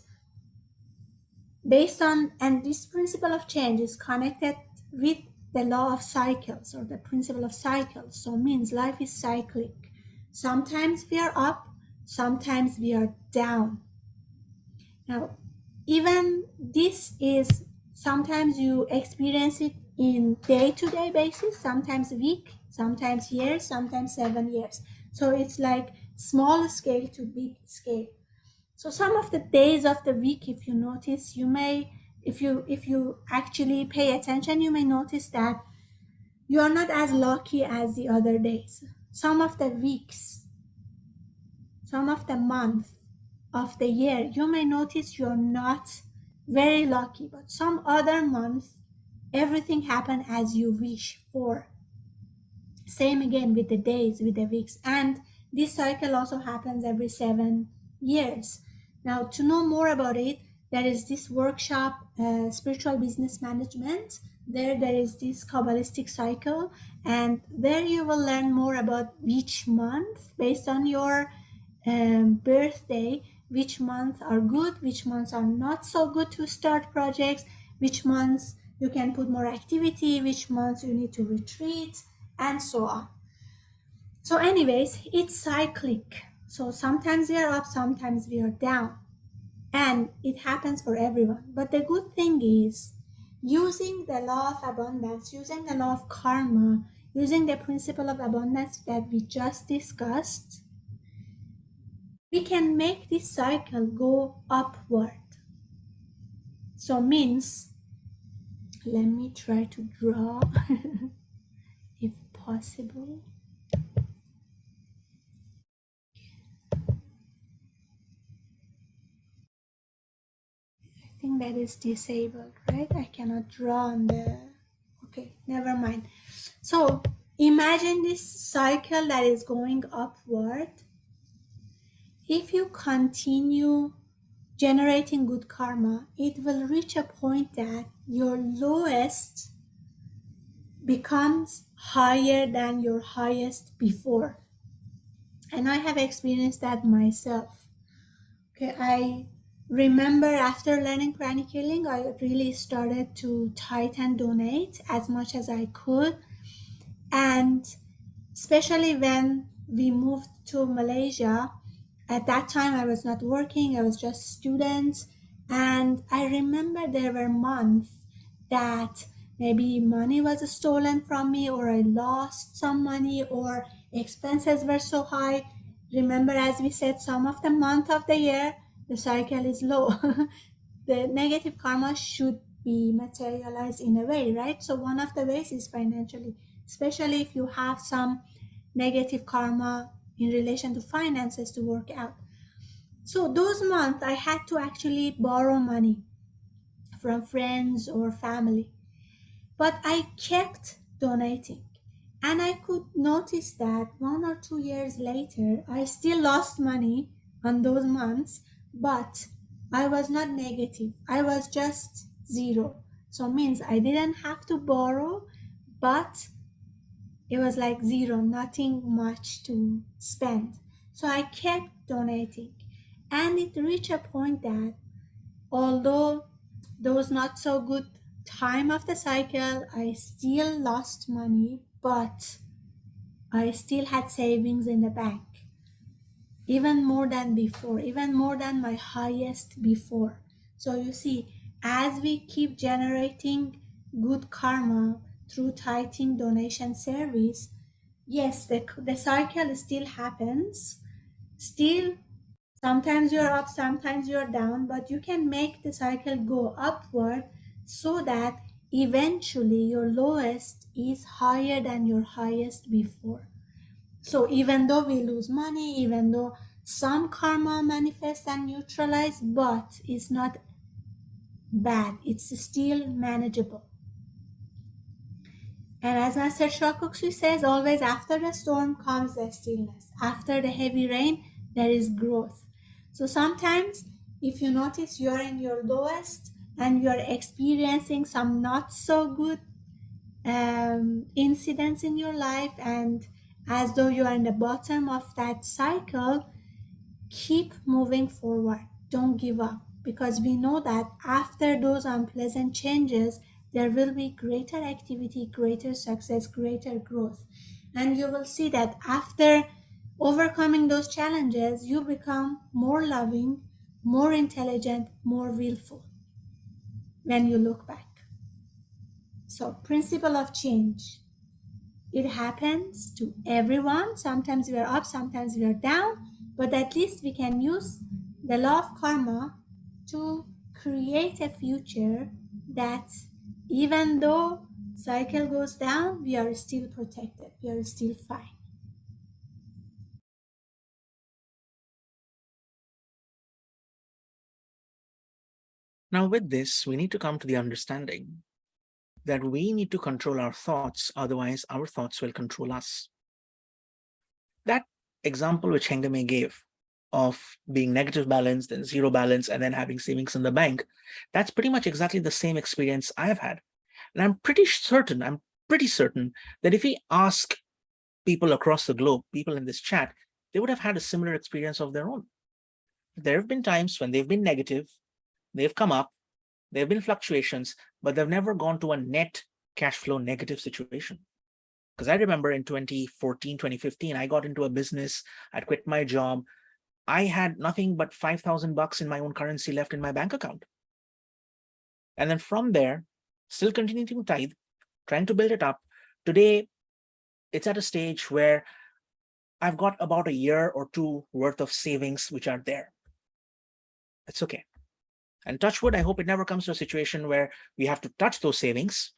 this principle of change is connected with the law of cycles or the principle of cycles. So it means life is cyclic. Sometimes we are up, sometimes we are down. Now, even this is sometimes you experience it in day-to-day basis, sometimes week, sometimes years, sometimes 7 years. So it's like small scale to big scale. So some of the days of the week, if you notice, you may, if you actually pay attention, you may notice that you are not as lucky as the other days. Some of the weeks, some of the months of the year, you may notice you're not very lucky, but some other months, everything happen as you wish for. Same again with the days, with the weeks. And this cycle also happens every 7 years. Now, to know more about it, there is this workshop, Spiritual Business Management. There is this Kabbalistic cycle, and there you will learn more about which month, based on your birthday, which months are good, which months are not so good to start projects, which months you can put more activity, which months you need to retreat, and so on. So anyways, it's cyclic. So sometimes we are up, sometimes we are down. And it happens for everyone. But the good thing is, using the law of abundance, using the law of karma, using the principle of abundance that we just discussed, we can make this cycle go upward. So means, let me try to draw if possible. I think that is disabled, right? I cannot draw on the, okay, never mind. So imagine this cycle that is going upward. If you continue generating good karma, it will reach a point that your lowest becomes higher than your highest before. And I have experienced that myself. Okay, I remember after learning pranic healing, I really started to tithe and donate as much as I could. And especially when we moved to Malaysia, at that time I was not working, I was just student. And I remember there were months that maybe money was stolen from me, or I lost some money, or expenses were so high. Remember, as we said, some of the month of the year, the cycle is low. The negative karma should be materialized in a way, right? So one of the ways is financially, especially if you have some negative karma in relation to finances to work out. So those months I had to actually borrow money from friends or family, but I kept donating. And I could notice that 1 or 2 years later, I still lost money on those months, but I was not negative. I was just zero. So it means I didn't have to borrow, but it was like zero, nothing much to spend. So I kept donating. And it reached a point that although those not so good time of the cycle, I still lost money, but I still had savings in the bank, even more than before, even more than my highest before. So you see, as we keep generating good karma through tithing donation service, yes, the cycle still happens. Still, sometimes you're up, sometimes you're down, but you can make the cycle go upward so that eventually your lowest is higher than your highest before. So even though we lose money, even though some karma manifests and neutralize, but it's not bad, it's still manageable. And as Master Shokugsu says, always after the storm comes the stillness. After the heavy rain, there is growth. So sometimes, if you notice you're in your lowest and you're experiencing some not so good incidents in your life, and as though you are in the bottom of that cycle, keep moving forward. Don't give up, because we know that after those unpleasant changes, there will be greater activity, greater success, greater growth. And you will see that after overcoming those challenges, you become more loving, more intelligent, more willful when you look back. So, principle of change. It happens to everyone. Sometimes we are up, sometimes we are down, but at least we can use the law of karma to create a future that, even though cycle goes down, we are still protected, we are still fine. Now, with this, we need to come to the understanding that we need to control our thoughts, otherwise our thoughts will control us. That example which Hengame gave of being negative balance, then zero balance, and then having savings in the bank, that's pretty much exactly the same experience I have had. And I'm pretty certain that if we ask people across the globe, people in this chat, they would have had a similar experience of their own. There have been times when they've been negative, they've come up, there have been fluctuations, but they've never gone to a net cash flow negative situation. Because I remember in 2014, 2015, I got into a business, I'd quit my job. I had nothing but $5,000 in my own currency left in my bank account. And then from there, still continuing to tithe, trying to build it up. Today, it's at a stage where I've got about a year or two worth of savings which are there. It's okay. And touch wood, I hope it never comes to a situation where we have to touch those savings,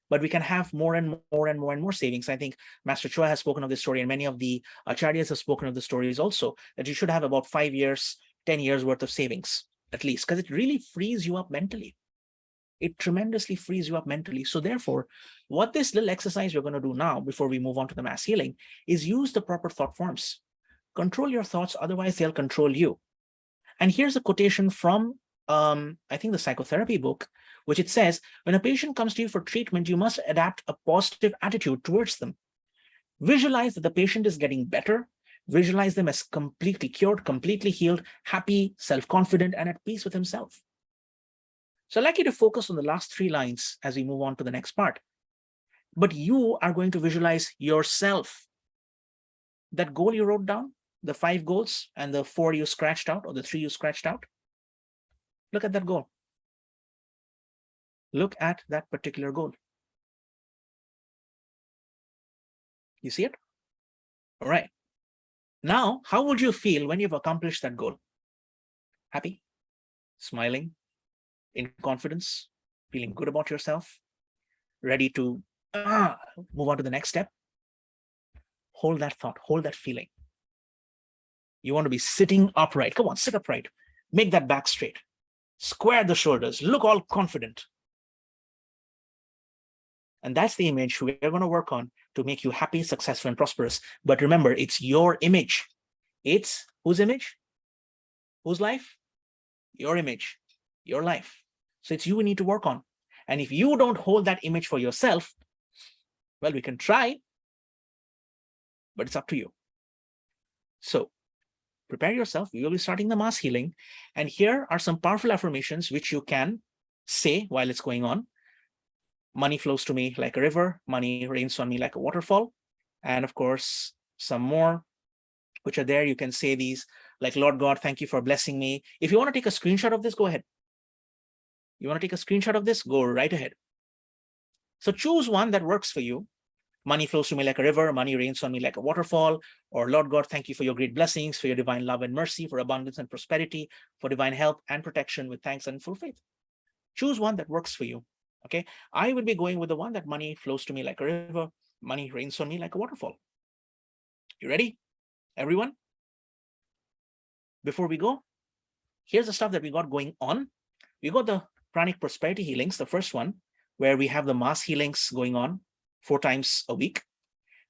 but we can have more and more and more and more savings. I think Master Chua has spoken of this story, and many of the acharyas have spoken of the stories also, that you should have about 5 years, 10 years worth of savings, at least, because it really frees you up mentally. It tremendously frees you up mentally. So therefore, what this little exercise we're going to do now, before we move on to the mass healing, is use the proper thought forms. Control your thoughts, otherwise they'll control you. And here's a quotation from, I think, the psychotherapy book, which it says, when a patient comes to you for treatment, you must adapt a positive attitude towards them. Visualize that the patient is getting better. Visualize them as completely cured, completely healed, happy, self-confident, and at peace with himself. So I'd like you to focus on the last 3 lines as we move on to the next part. But you are going to visualize yourself. That goal you wrote down, the 5 goals and the 4 you scratched out, or the 3 you scratched out, look at that goal. Look at that particular goal. You see it? All right. Now, how would you feel when you've accomplished that goal? Happy, smiling, in confidence, feeling good about yourself, ready to move on to the next step? Hold that thought, hold that feeling. You want to be sitting upright. Come on, sit upright. Make that back straight. Square the shoulders. Look all confident. And that's the image we're going to work on to make you happy, successful, and prosperous. But remember, it's your image. It's whose image? Whose life? Your image, your life. So it's you we need to work on. And if you don't hold that image for yourself, well, we can try, but it's up to you. So prepare yourself. We will be starting the mass healing. And here are some powerful affirmations which you can say while it's going on. Money flows to me like a river. Money rains on me like a waterfall. And of course, some more which are there. You can say these like, Lord God, thank you for blessing me. If you want to take a screenshot of this, go ahead. You want to take a screenshot of this? Go right ahead. So choose one that works for you. Money flows to me like a river. Money rains on me like a waterfall. Or Lord God, thank you for your great blessings, for your divine love and mercy, for abundance and prosperity, for divine help and protection with thanks and full faith. Choose one that works for you. Okay. I would be going with the one that money flows to me like a river. Money rains on me like a waterfall. You ready, everyone? Before we go, here's the stuff that we got going on. We got the pranic prosperity healings, the first one, where we have the mass healings going on 4 times a week.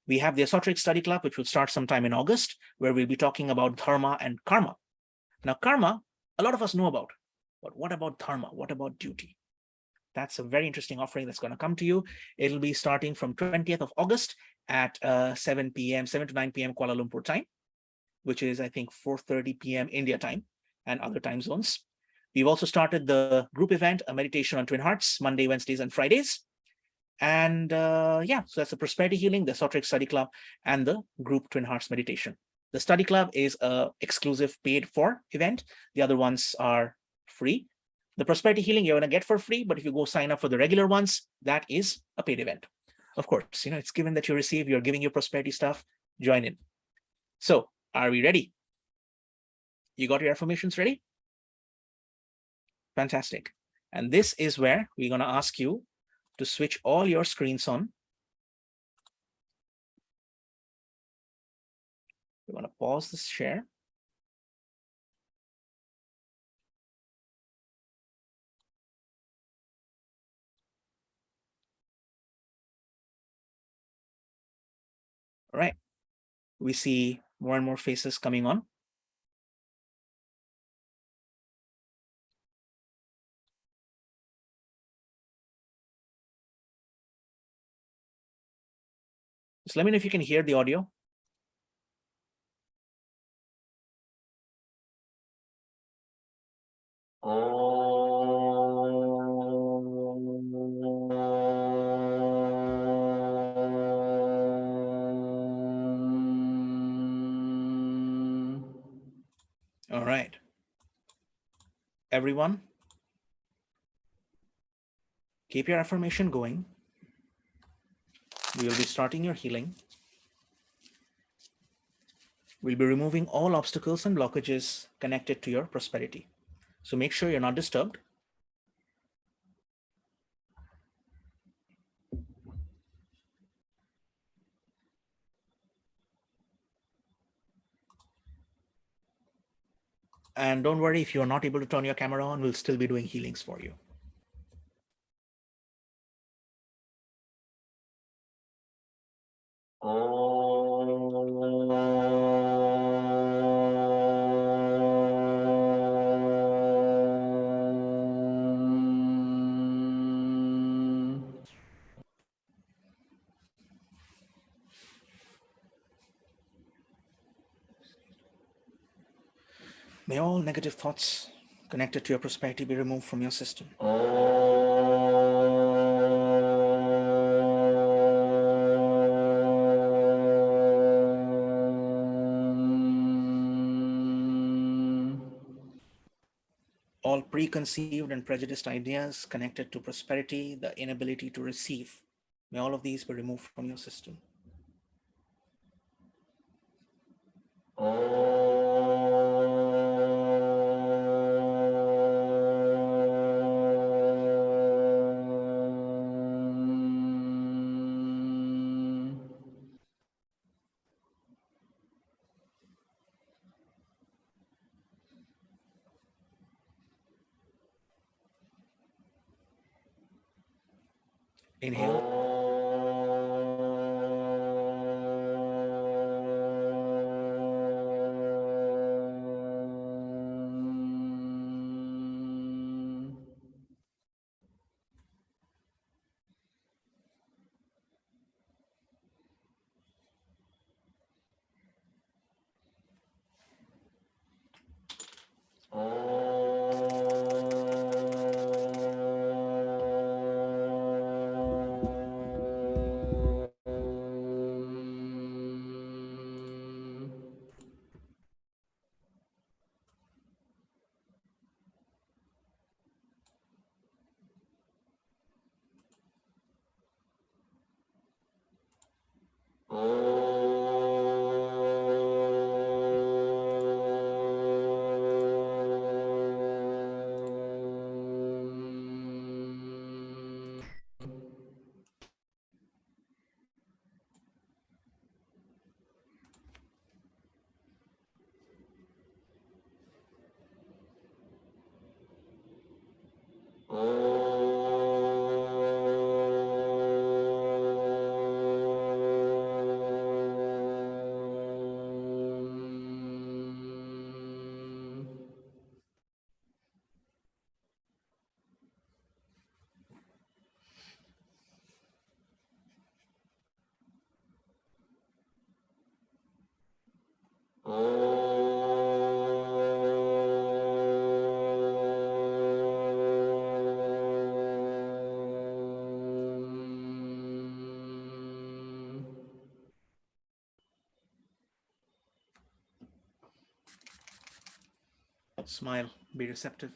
We have the esoteric study club, which will start sometime in August, where we'll be talking about dharma and karma. Now, karma, a lot of us know about, but what about dharma? What about duty? That's a very interesting offering that's going to come to you. It'll be starting from 20th of August at 7 p.m., 7 to 9 p.m. Kuala Lumpur time, which is, I think, 4:30 p.m. India time and other time zones. We've also started the group event, a meditation on Twin Hearts, Monday, Wednesdays, and Fridays. And yeah, so that's the prosperity healing, the esoteric study club, and the group Twin Hearts meditation. The study club is a exclusive paid for event. The other ones are free. The prosperity healing you're going to get for free, but if you go sign up for the regular ones, that is a paid event. Of course, it's given that you receive, you're giving your prosperity stuff, join in. So are we ready? You got your affirmations ready? Fantastic. And this is where we're going to ask you to switch all your screens on. We're going to pause this share. All right. We see more and more faces coming on. Just let me know if you can hear the audio. All right. Everyone, keep your affirmation going. We will be starting your healing. We'll be removing all obstacles and blockages connected to your prosperity. So make sure you're not disturbed. And don't worry if you're not able to turn your camera on, we'll still be doing healings for you. May all negative thoughts connected to your prosperity be removed from your system. All preconceived and prejudiced ideas connected to prosperity, the inability to receive, may all of these be removed from your system. Inhale. Smile. Be receptive.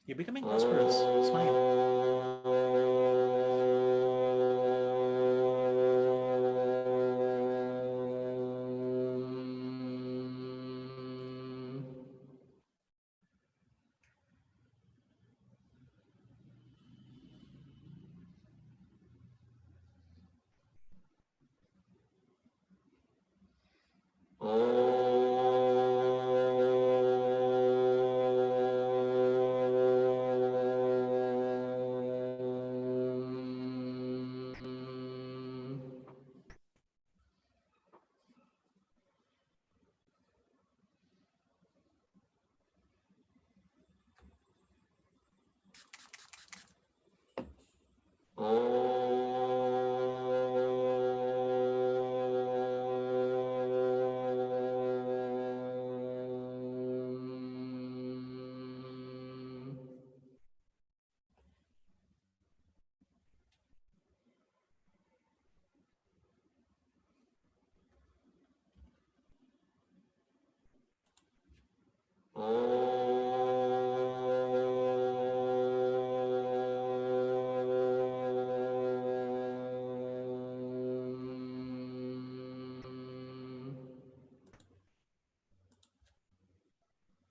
You're becoming prosperous. Smile.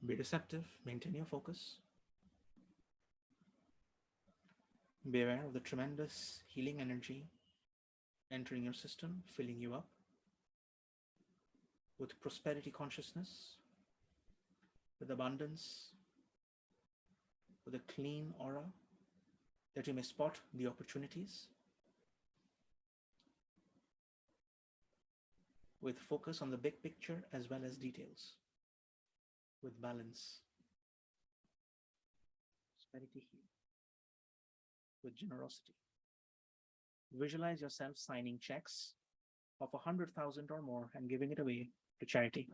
Be receptive, maintain your focus. Be aware of the tremendous healing energy entering your system, filling you up with prosperity consciousness, with abundance, with a clean aura, that you may spot the opportunities, with focus on the big picture as well as details, with balance, prosperity here, with generosity. Visualize yourself signing checks of 100,000 or more and giving it away to charity.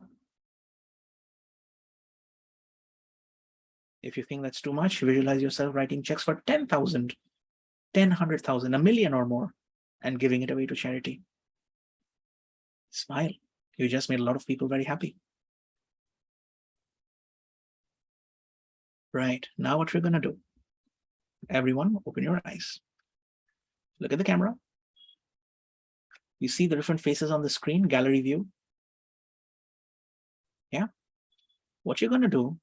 If you think that's too much, visualize yourself writing checks for 10,000, 100,000, a million or more, and giving it away to charity. Smile. You just made a lot of people very happy. Right. Now what we're going to do, everyone open your eyes. Look at the camera. You see the different faces on the screen, gallery view. Yeah. What you're going to do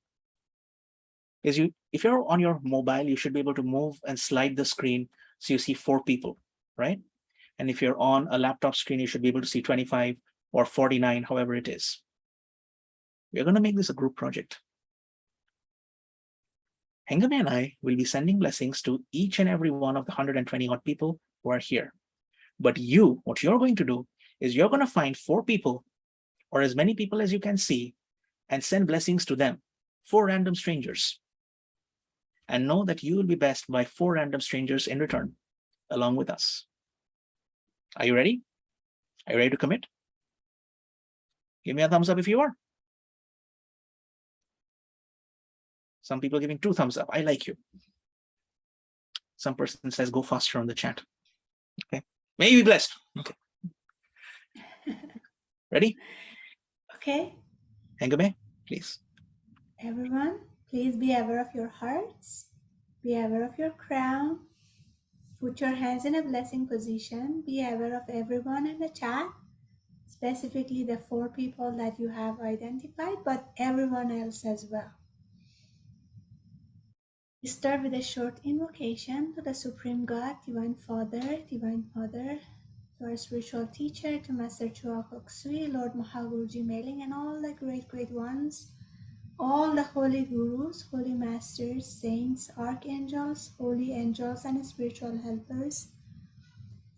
is if you're on your mobile, you should be able to move and slide the screen so you see 4 people, right? And if you're on a laptop screen, you should be able to see 25 or 49, however it is. We're going to make this a group project. Hengame and I will be sending blessings to each and every one of the 120 odd people who are here. But what you're going to do is you're going to find 4 people or as many people as you can see and send blessings to them, 4 random strangers. And know that you will be blessed by 4 random strangers in return, along with us. Are you ready? Are you ready to commit? Give me a thumbs up if you are. Some people giving 2 thumbs up. I like you. Some person says go faster on the chat. Okay. May you be blessed. Okay. Ready? Okay. Hengame, please. Everyone, please be aware of your hearts. Be aware of your crown. Put your hands in a blessing position. Be aware of everyone in the chat, specifically the 4 people that you have identified, but everyone else as well. We start with a short invocation to the Supreme God, Divine Father, to our spiritual teacher, to Master Chua Kok Sui, Lord Mahaguruji Mailing, and all the great ones, all the holy gurus, holy masters, saints, archangels, holy angels, and spiritual helpers.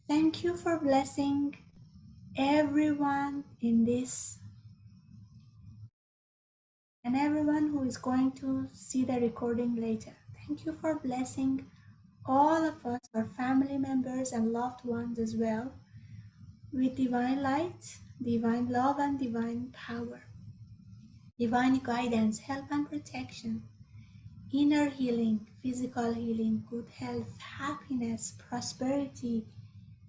Thank you for blessing everyone in this and everyone who is going to see the recording later. Thank you for blessing all of us, our family members and loved ones as well, with divine light, divine love, and divine power, divine guidance, help, and protection, inner healing, physical healing, good health, happiness, prosperity,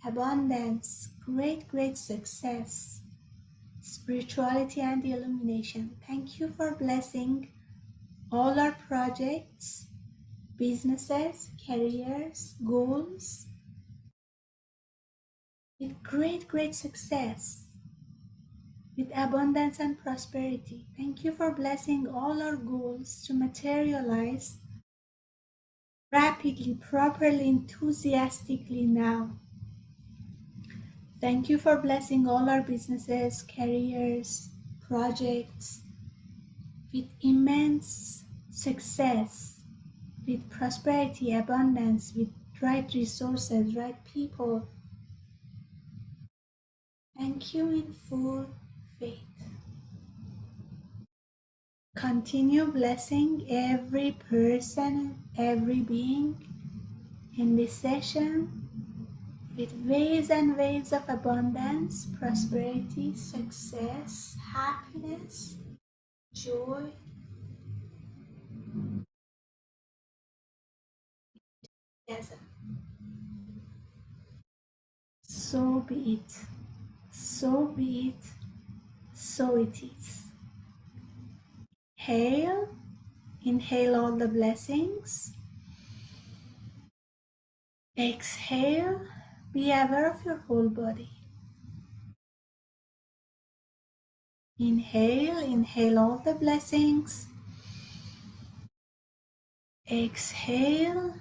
abundance, great success, spirituality and illumination. Thank you for blessing all our projects, businesses, careers, goals with great success, with abundance and prosperity. Thank you for blessing all our goals to materialize rapidly, properly, enthusiastically now. Thank you for blessing all our businesses, careers, projects with immense success, with prosperity, abundance, with right resources, right people. Thank you in full faith. Continue blessing every person, every being in this session with waves and waves of abundance, prosperity, success, happiness, joy. Yes. So be it. So be it. So it is. Hail. Inhale all the blessings. Exhale. Be aware of your whole body. Inhale all the blessings. Exhale.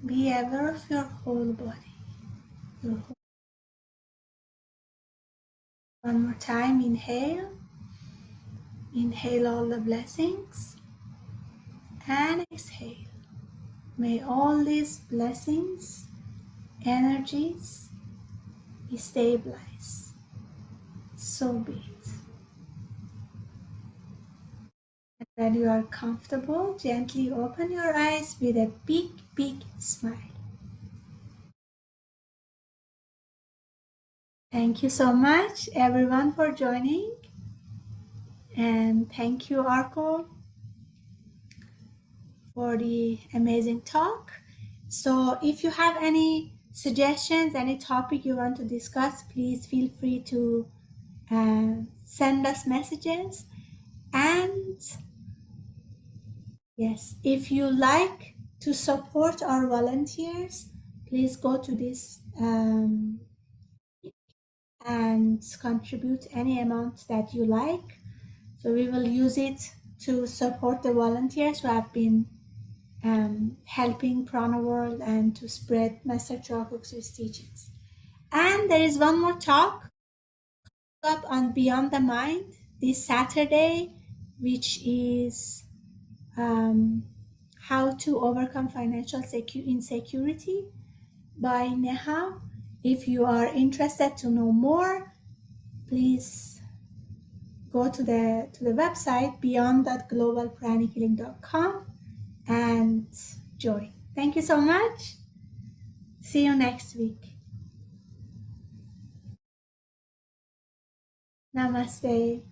Be aware of your whole body. One more time. Inhale all the blessings. And exhale. May all these blessings, energies be stabilized. So be it. And when you are comfortable, gently open your eyes with a big smile. Thank you so much, everyone, for joining. And thank you, Arco, for the amazing talk. So if you have any suggestions, any topic you want to discuss, please feel free to send us messages. And yes, if you like to support our volunteers, please go to this and contribute any amount that you like. So we will use it to support the volunteers who have been helping Prana World and to spread Master Choku's teachings. And there is one more talk up on Beyond the Mind this Saturday, which is how to overcome financial insecurity by Neha. If you are interested to know more, please go to the website beyond.globalpranichealing.com and join. Thank you so much. See you next week. Namaste.